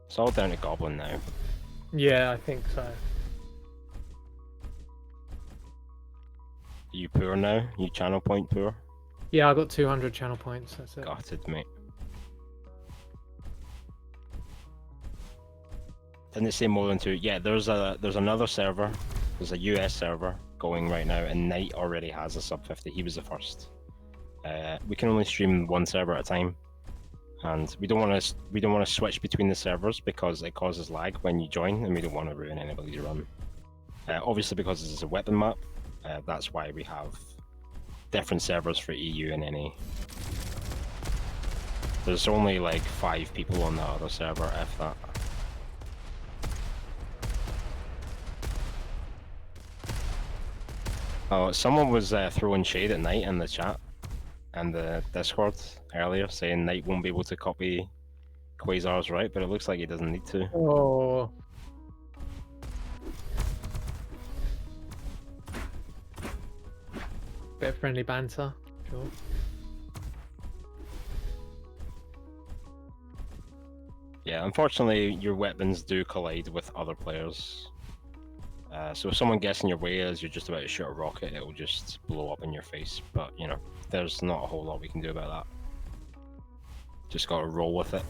It's all down to Goblin now. Yeah, I think so. Are you poor now? You channel point poor? Yeah, I got 200 channel points. That's it. Gutted, mate. Didn't it say more than 2? Yeah, there's another server. There's a US server going right now, and Knight already has a sub 50. He was the first. We can only stream one server at a time, and we don't want to switch between the servers because it causes lag when you join, and we don't want to ruin anybody's run. Obviously, because this is a weapon map, that's why we have different servers for EU and NA. There's only like 5 people on that other server, if that. Oh, someone was throwing shade at Knight in the chat and the Discord earlier, saying Knight won't be able to copy Quasar's right, but it looks like he doesn't need to. Oh. Bit of friendly banter, sure. Yeah, unfortunately, your weapons do collide with other players. So if someone gets in your way as you're just about to shoot a rocket, it will just blow up in your face. But, you know, there's not a whole lot we can do about that. Just gotta roll with it.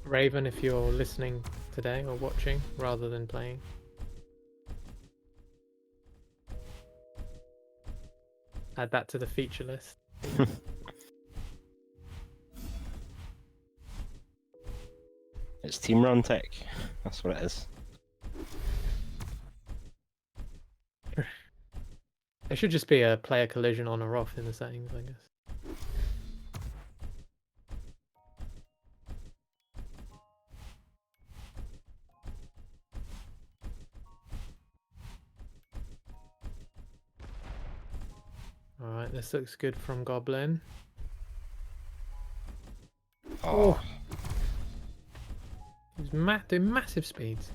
Raven, if you're listening today or watching rather than playing. Add that to the feature list. It's team run tech. That's what it is. There should just be a player collision on or off in the settings, I guess. Alright, this looks good from Goblin. Oh. He's doing massive speeds.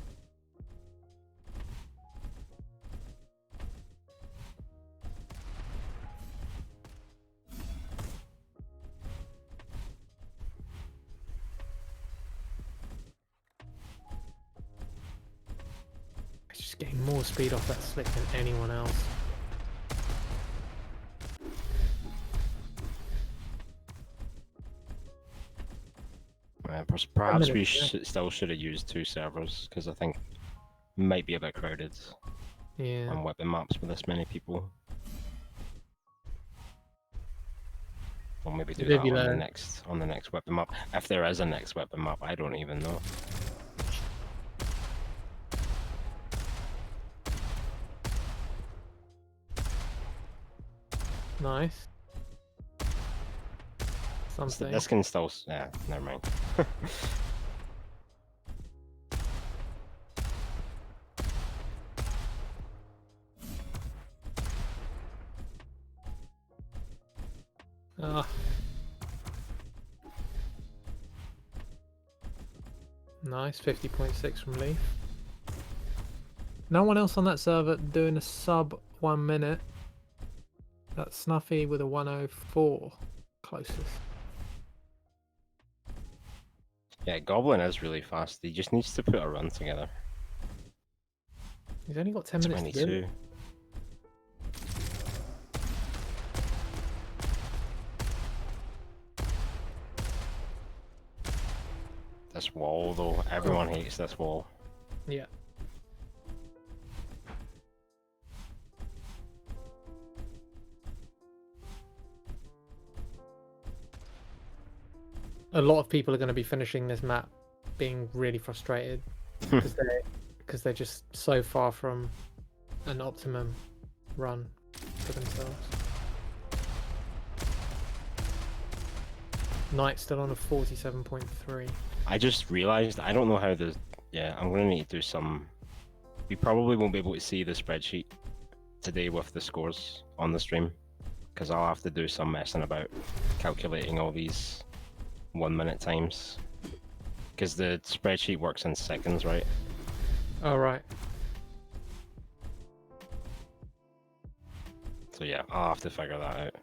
getting more speed off that slick than anyone else. Perhaps we still should have used 2 servers, because I think it might be a bit crowded on weapon maps with this many people. Or maybe do that on the next weapon map. If there is a next weapon map, I don't even know. Nice. Something. This can still... yeah, never mind. Nice, 50.6 from Leaf. No one else on that server doing a sub 1 minute. That's Snuffy with a 104 closest. Yeah, Goblin is really fast. He just needs to put a run together. He's only got 10 minutes to do it. This wall, though, everyone hates this wall. Yeah. A lot of people are going to be finishing this map being really frustrated because they're just so far from an optimum run for themselves. Knight's still on a 47.3. I just realized, I don't know how the... yeah, I'm going to need to do some... We probably won't be able to see the spreadsheet today with the scores on the stream, because I'll have to do some messing about calculating all these 1 minute times. Because the spreadsheet works in seconds, right? Oh, right. So yeah, I'll have to figure that out.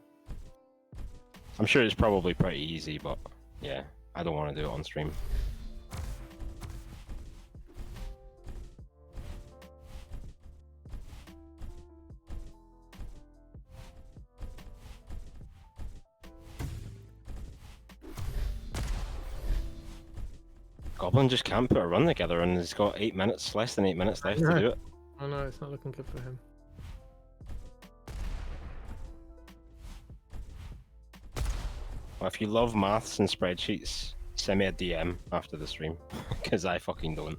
I'm sure it's probably pretty easy, but yeah, I don't want to do it on stream. Goblin just can't put a run together, and he's got 8 minutes, less than 8 minutes left to do it. I know, it's not looking good for him. Well, if you love maths and spreadsheets, send me a DM after the stream, because I fucking don't.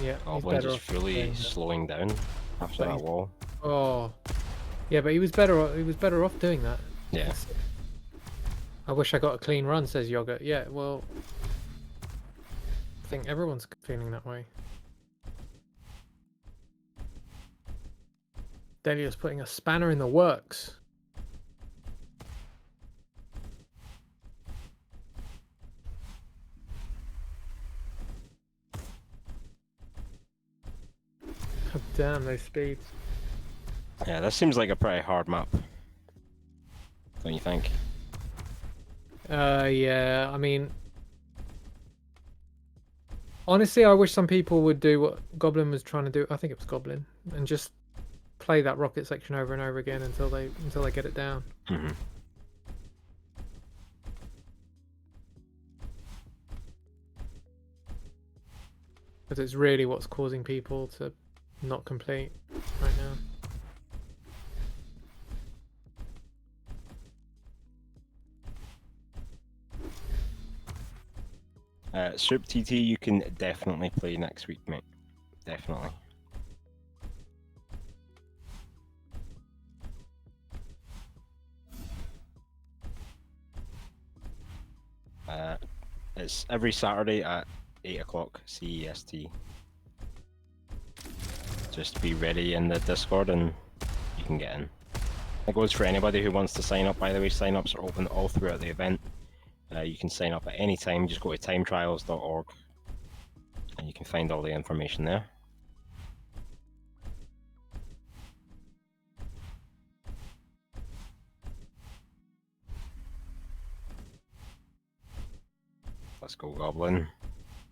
Yeah, Goblin just fully slowing down after that wall. Oh, yeah, but he was better off doing that. Yeah. I wish I got a clean run, says Yogurt. Yeah, well, I think everyone's feeling that way. Delia's putting a spanner in the works. God damn, those speeds. Yeah, this seems like a pretty hard map. Don't you think? Yeah, I mean, honestly, I wish some people would do what Goblin was trying to do. I think it was Goblin, and just play that rocket section over and over again until they get it down. Mm-hmm. Because it's really what's causing people to not complete right now. Soup TT, you can definitely play next week, mate. Definitely. It's every Saturday at 8 o'clock CEST. Just be ready in the Discord and you can get in. It goes for anybody who wants to sign up, by the way. Sign-ups are open all throughout the event. You can sign up at any time, just go to timetrials.org and you can find all the information there. Go Goblin.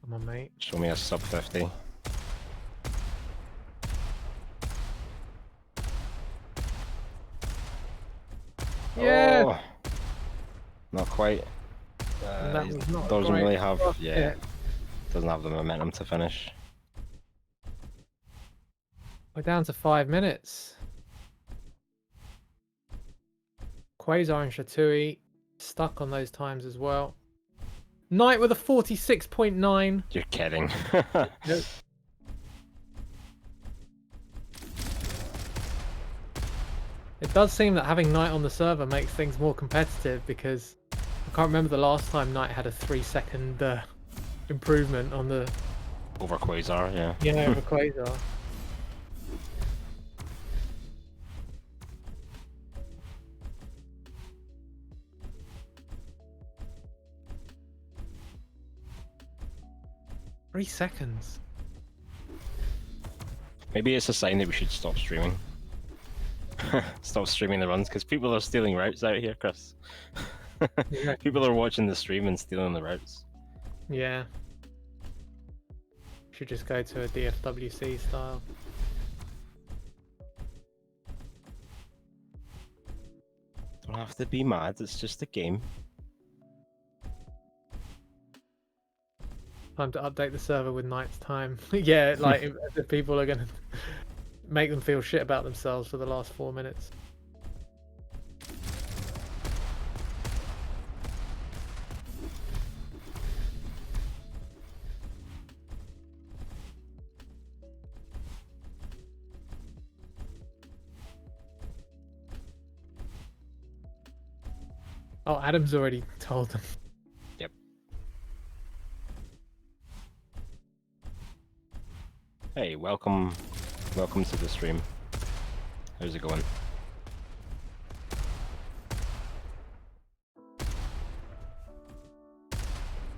Come on, mate. Show me a sub 50. Yeah. Oh, not quite. That was not Doesn't great. really have, Oh, yeah, doesn't have the momentum to finish. We're down to 5 minutes. Quasar and Shatui stuck on those times as well. Knight with a 46.9. You're kidding. Nope. It does seem that having Knight on the server makes things more competitive, because I can't remember the last time Knight had a 3-second improvement on the Over Quasar, yeah. over Quasar. Three seconds. Maybe it's a sign that we should stop streaming. Stop streaming the runs, because people are stealing routes out here, Chris. Yeah. People are watching the stream and stealing the routes. Yeah. Should just go to a DFWC style. Don't have to be mad, it's just a game. Time to update the server with Knight's time. Yeah, like if people are gonna make them feel shit about themselves for the last 4 minutes. Oh, Adam's already told them. Yep. Hey, welcome to the stream. How's it going?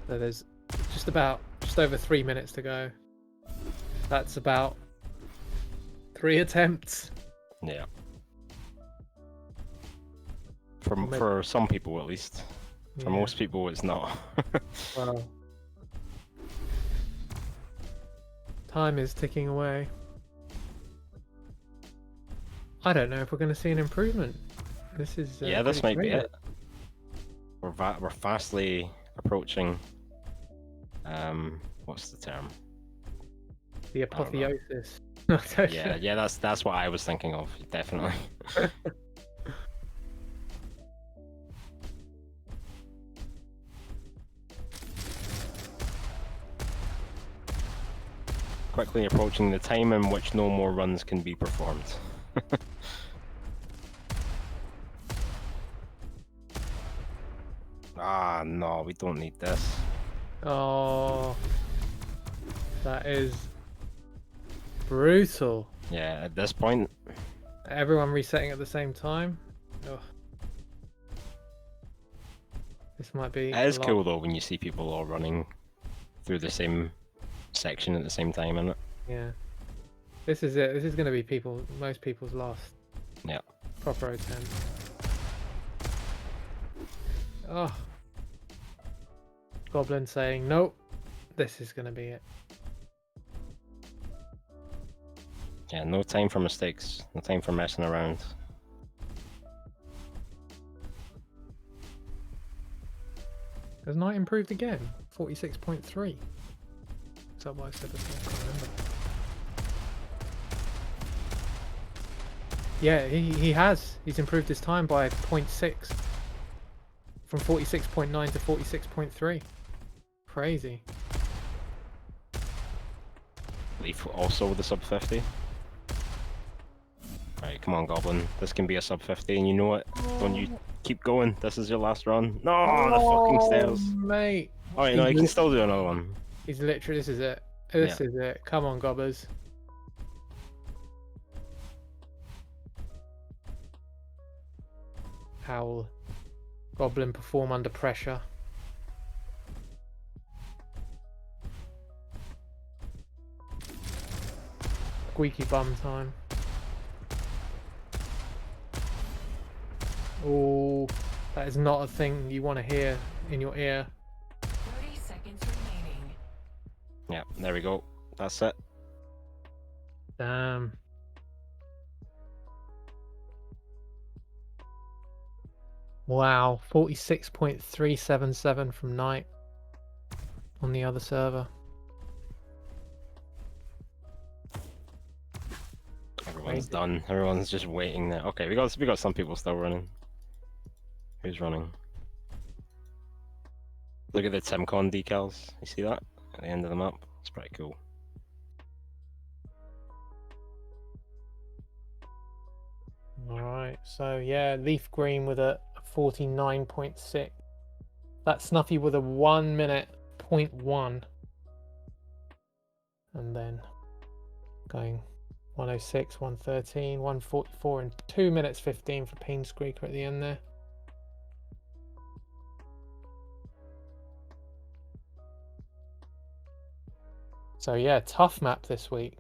So there's just over 3 minutes to go. That's about 3 attempts. Yeah. For some people at least. For most people it's not. Well, time is ticking away. I don't know if we're going to see an improvement. This is Yeah, this might be great. it. We're fastly approaching. What's the term? The apotheosis. Yeah, that's what I was thinking of. Definitely. Quickly approaching the time in which no more runs can be performed. Ah, no, we don't need this. Oh, that is brutal. Yeah, at this point. Everyone resetting at the same time. Ugh. This might be. It is cool though when you see people all running through the same section at the same time, isn't it? Yeah. This is it. This is going to be most people's last. Yeah. Proper attempt. Oh. Goblin saying, nope, this is going to be it. Yeah, no time for mistakes. No time for messing around. Has Knight improved again? 46.3. Is that what I said before? I can't remember. Yeah, he has. He's improved his time by 0.6. From 46.9 to 46.3. Crazy. Leaf also with a sub 50. Right, come on, Goblin. This can be a sub 50, and you know it. Don't you keep going. This is your last run. No, the fucking stairs. Mate. Alright, no, you can still do another one. He's literally, this is it. This is it. Come on, Gobbers. How will Goblin perform under pressure? Squeaky bum time. Oh, that is not a thing you want to hear in your ear. 30 seconds remaining. Yeah, there we go. That's it. Damn. Wow, 46.377 from Knight on the other server. Everyone's Crazy. done. Everyone's just waiting there. Okay, we got some people still running. Who's running? Look at the TimCon decals. You see that at the end of the map? It's pretty cool. All right, so yeah, Leaf Green with a 49.6. That Snuffy with a 1 minute 0.1. And then going 106, 113, 144, and 2 minutes 15 for Peen Squeaker at the end there. So yeah, tough map this week.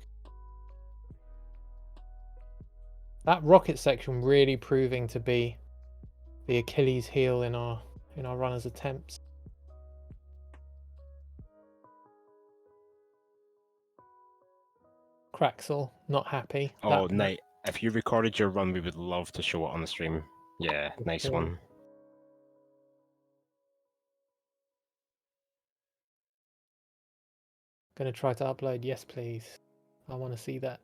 That rocket section really proving to be the Achilles heel in our runners' attempts. Craxel, not happy. Oh, Knight, if you recorded your run, we would love to show it on the stream. Yeah, nice Cool. one. Gonna try to upload. Yes, please. I want to see that.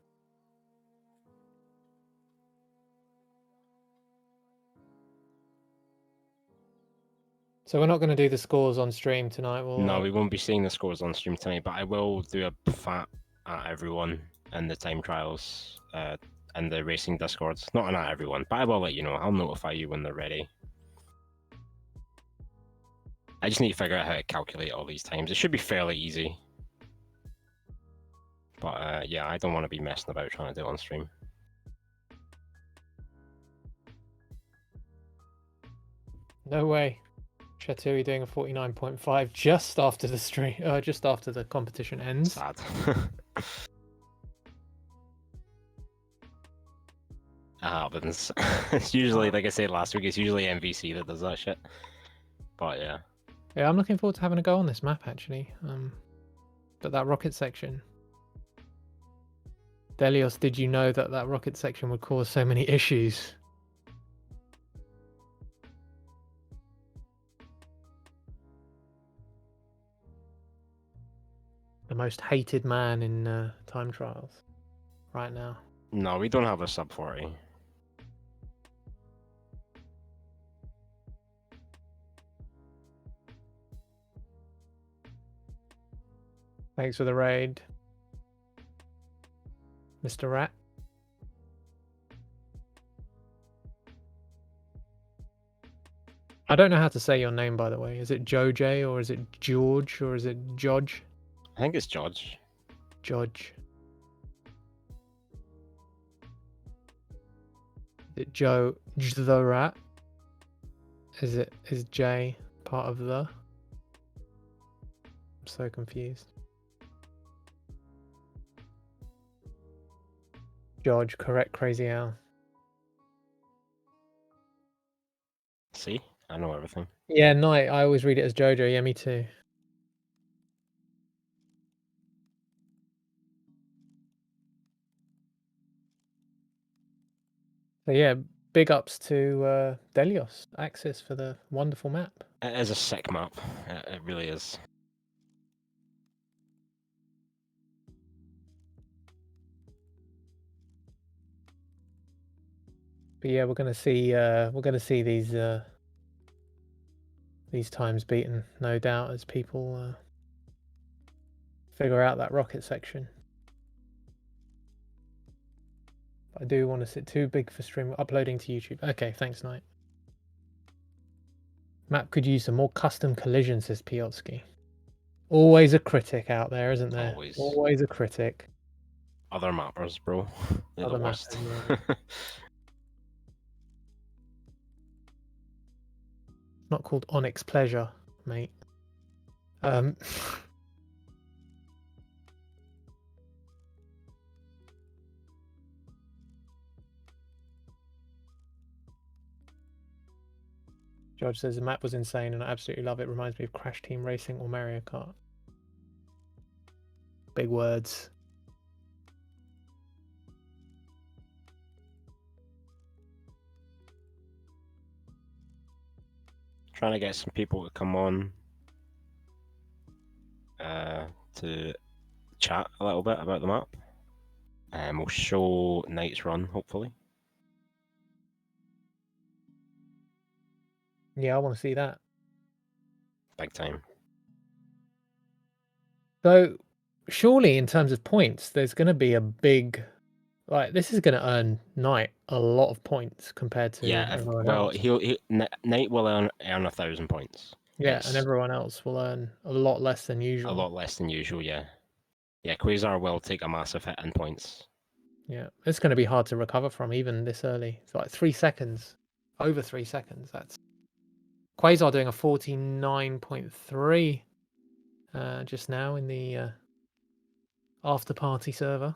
So we're not going to do the scores on stream tonight. No, we won't be seeing the scores on stream tonight, but I will do a fat at everyone in the time trials and the racing discords. Not at everyone, but I will let you know. I'll notify you when they're ready. I just need to figure out how to calculate all these times. It should be fairly easy. But yeah, I don't want to be messing about trying to do it on stream. No way. Chatui doing a 49.5 just after the stream, just after the competition ends. Sad. It happens. It's usually, like I said last week, it's usually MVC that does that shit. But yeah. Yeah, I'm looking forward to having a go on this map actually. But that rocket section. Delios, did you know that that rocket section would cause so many issues? The most hated man in time trials right now. No, we don't have a sub 40. Thanks for the raid, Mr. Rat. I don't know how to say your name, by the way. Is it Joj or is it George or is it Jodge? I think it's Judge. Jodge. Is it Joe the Rat? Is J part of the? I'm so confused. George, correct, CrazyAl. See? I know everything. Yeah, Knight. I always read it as Jojo. Yeah, me too. So yeah, big ups to Delios Axis for the wonderful map. It is a sick map. It really is. But yeah, we're gonna see these times beaten, no doubt, as people figure out that rocket section. I do want to sit too big for stream uploading to YouTube. Okay, thanks, Knight. Map could use some more custom collisions, says Piotsky. Always a critic out there, isn't there? Always a critic. Other mappers, bro. They're the worst. Mappers, yeah. Not called Onyx Pleasure, mate. George says the map was insane and I absolutely love it. Reminds me of Crash Team Racing or Mario Kart. Big words. Trying to get some people to come on to chat a little bit about the map. And we'll show Knight's run, hopefully. Yeah, I want to see that. Big time. So, surely in terms of points, there's going to be a big, like, this is going to earn Knight a lot of points compared to everyone well, else. Knight will earn 1,000 points. Yeah, It's and everyone else will earn a lot less than usual. a lot less than usual, yeah. Yeah, Quasar will take a massive hit in points. Yeah, it's going to be hard to recover from even this early. It's like 3 seconds, over 3 seconds. That's Quasar doing a 49.3 just now in the after party server.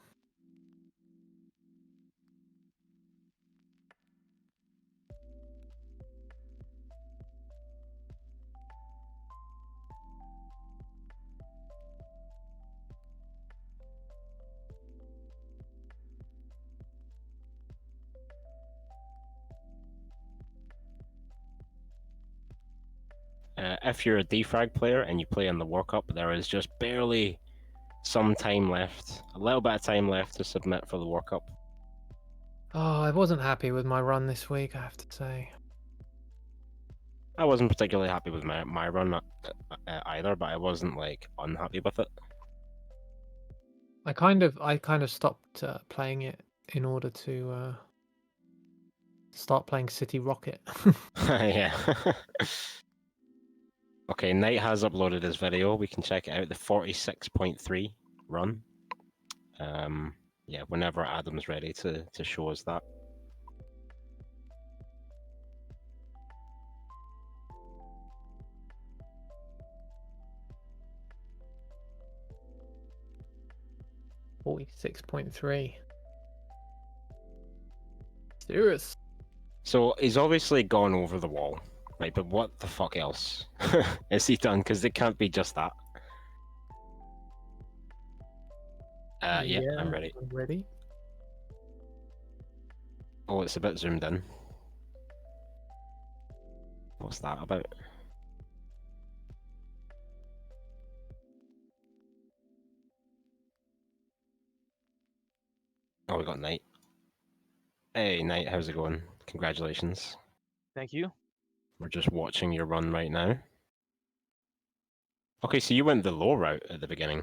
If you're a defrag player and you play in the World Cup, there is just barely some time left, a little bit of time left to submit for the World Cup. Oh, I wasn't happy with my run this week, I have to say. I wasn't particularly happy with my run either, but I wasn't like unhappy with it. I kind of stopped playing it in order to start playing City Rocket. Yeah. Okay, Knight has uploaded his video. We can check it out. The 46.3 run. Yeah, whenever Adam's ready to show us that. $46.3. Serious. So he's obviously gone over the wall, right? But what the fuck else has he done? Because it can't be just that. Yeah, I'm ready. I'm ready. Oh, it's a bit zoomed in. What's that about? Oh, we got Knight. Hey, Knight, how's it going? Congratulations. Thank you. We're just watching your run right now. Okay, so you went the low route at the beginning.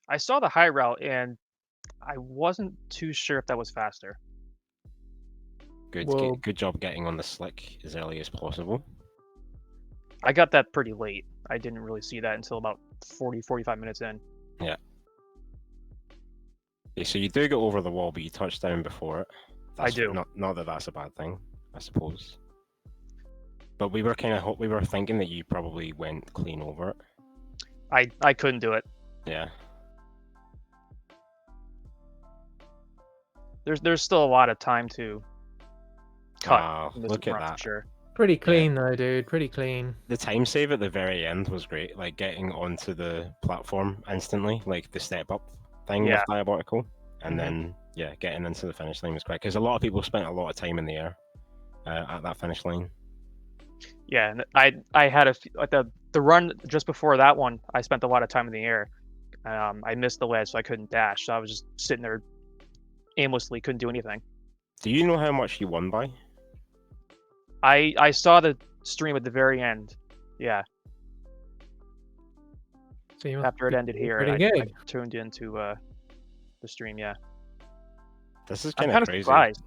I saw the high route and I wasn't too sure if that was faster. Good, Well- good job getting on the slick as early as possible. I got that pretty late. I didn't really see that until about 45 minutes in. Yeah. Okay, so you do go over the wall, but you touch down before it. I do. Not that that's a bad thing, I suppose. But we were we were thinking that you probably went clean over it. I couldn't do it. Yeah. There's still a lot of time to cut. Wow, from this look at run, for that. Sure. Pretty clean though, dude. Pretty clean. The time save at the very end was great, like getting onto the platform instantly, like the step up thing Yeah. with Diabotical, and Mhm. then yeah, getting into the finish line was quick because a lot of people spent a lot of time in the air at that finish line. Yeah, and I had at the run just before that one. I spent a lot of time in the air. I missed the ledge, so I couldn't dash. So I was just sitting there aimlessly, couldn't do anything. Do you know how much you won by? I saw the stream at the very end. Yeah, So you must after it be ended here, pretty I good. tuned into the stream. Yeah, This is I'm kind kind of of crazy. surprised.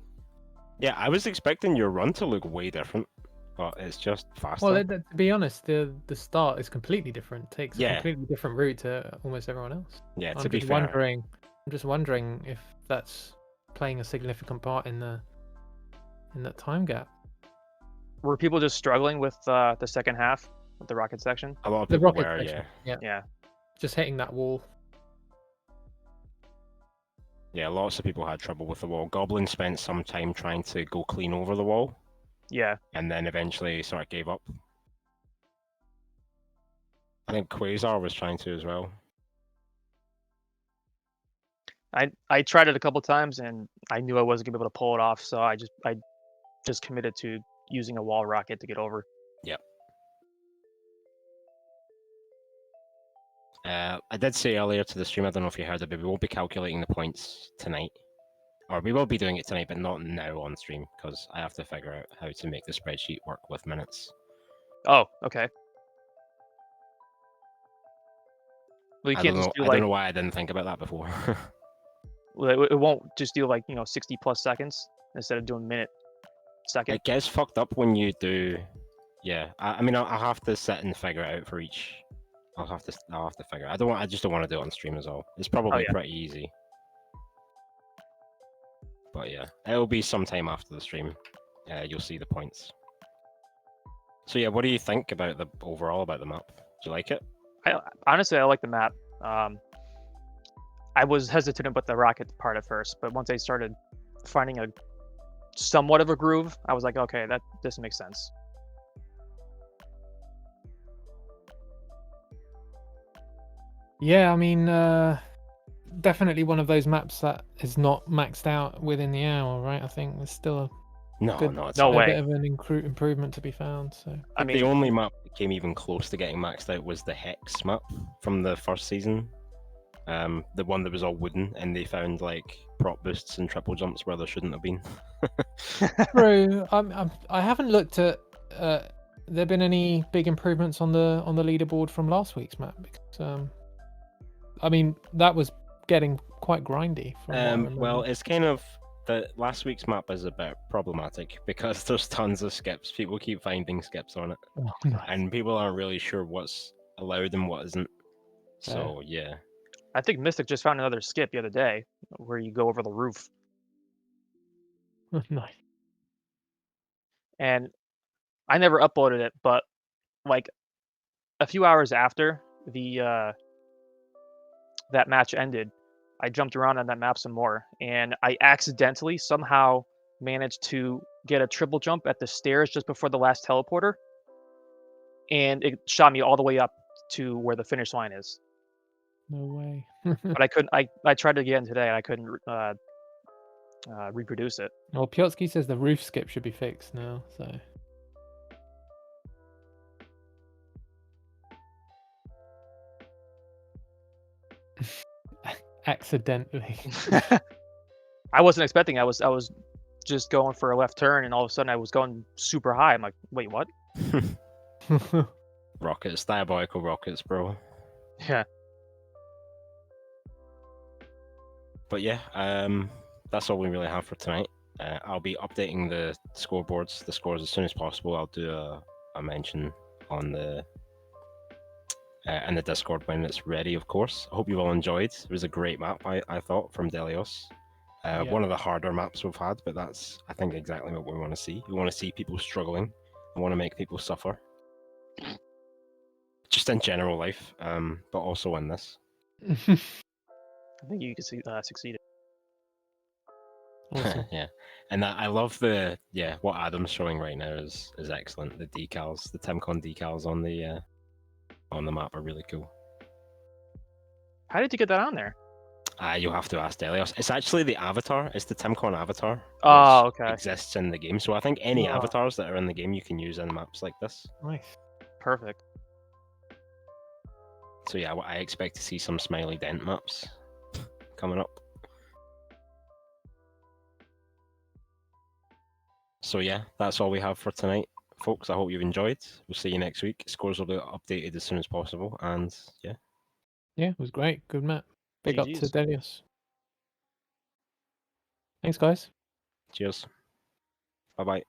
Yeah, I was expecting your run to look way different, but it's just faster. Well, to be honest, the start is completely different. Takes a Yeah. completely different route to almost everyone else. Yeah, to I'm be just fair. wondering. I'm just wondering if that's playing a significant part in that time gap. Were people just struggling with the second half of the rocket section? A lot of The people rocket were, section. yeah. Yeah, Just hitting that wall. Yeah, lots of people had trouble with the wall. Goblin spent some time trying to go clean over the wall, yeah. and then eventually sort of gave up. I think Quasar was trying to as well. I tried it a couple times and I knew I wasn't gonna be able to pull it off, so I just committed to using a wall rocket to get over. Yep. I did say earlier to the stream, I don't know if you heard it, but we won't be calculating the points tonight. Or we will be doing it tonight, but not now on stream, because I have to figure out how to make the spreadsheet work with minutes. Oh, okay. Well, you I can't don't just know. do I like don't know why I didn't think about that before. it won't just do like 60 plus seconds instead of doing minute second. It gets fucked up when you do. Yeah, I mean, I'll have to sit and figure it out for each. I'll have to figure. I just don't want to do it on stream as well. It's probably yeah. pretty easy. But yeah, it'll be sometime after the stream. You'll see the points. So yeah, what do you think about the overall about the map? Do you like it? Honestly, I like the map. I was hesitant about the rocket part at first, but once I started finding a somewhat of a groove, I was like, okay, this makes sense. Yeah, I mean, definitely one of those maps that is not maxed out within the hour, right? I think there's still a No, good, no, it's No not. way. bit of an improvement to be found. So I The mean, only map that came even close to getting maxed out was the Hex map from the first season. The one that was all wooden, and they found like prop boosts and triple jumps where there shouldn't have been. true. I haven't looked at. There been any big improvements on the leaderboard from last week's map? Because I mean that was getting quite grindy. From what I remember. Well, it's kind of the last week's map is a bit problematic because there's tons of skips. People keep finding skips on it, Oh, nice. and people aren't really sure what's allowed and what isn't. So yeah. I think Mystic just found another skip the other day where you go over the roof. Nice. And I never uploaded it, but like a few hours after the that match ended, I jumped around on that map some more, and I accidentally somehow managed to get a triple jump at the stairs just before the last teleporter, and it shot me all the way up to where the finish line is. No way. But I couldn't. I tried it again today, and I couldn't reproduce it. Well, Piotsky says the roof skip should be fixed now. So. Accidentally. I wasn't expecting. I was just going for a left turn, and all of a sudden I was going super high. I'm like, wait, what? Rockets, diabolical rockets, bro. Yeah. But yeah, that's all we really have for tonight. I'll be updating the scoreboards, the scores as soon as possible. I'll do a mention on the in the Discord when it's ready, of course. I hope you all enjoyed. It was a great map, I thought, from Delios. Yeah. One of the harder maps we've had, but that's, I think, exactly what we want to see. We want to see people struggling. We want to make people suffer. Just in general life, but also in this. I think you could succeeded. Awesome. Yeah, and I love what Adam's showing right now is excellent. The decals, the TimCon decals on the map are really cool. How did you get that on there? You'll have to ask Delios. It's actually the avatar. It's the TimCon avatar. Oh, which okay. Exists in the game. So I think any avatars that are in the game you can use in maps like this. Nice. Perfect. So yeah, I expect to see some Smiley Dent maps coming up. So yeah, that's all we have for tonight, folks. I hope you've enjoyed. We'll see you next week. Scores will be updated as soon as possible, and yeah. Yeah, it was great. Good map. Big up to GGs. Delios. Thanks, guys. Cheers. Bye bye.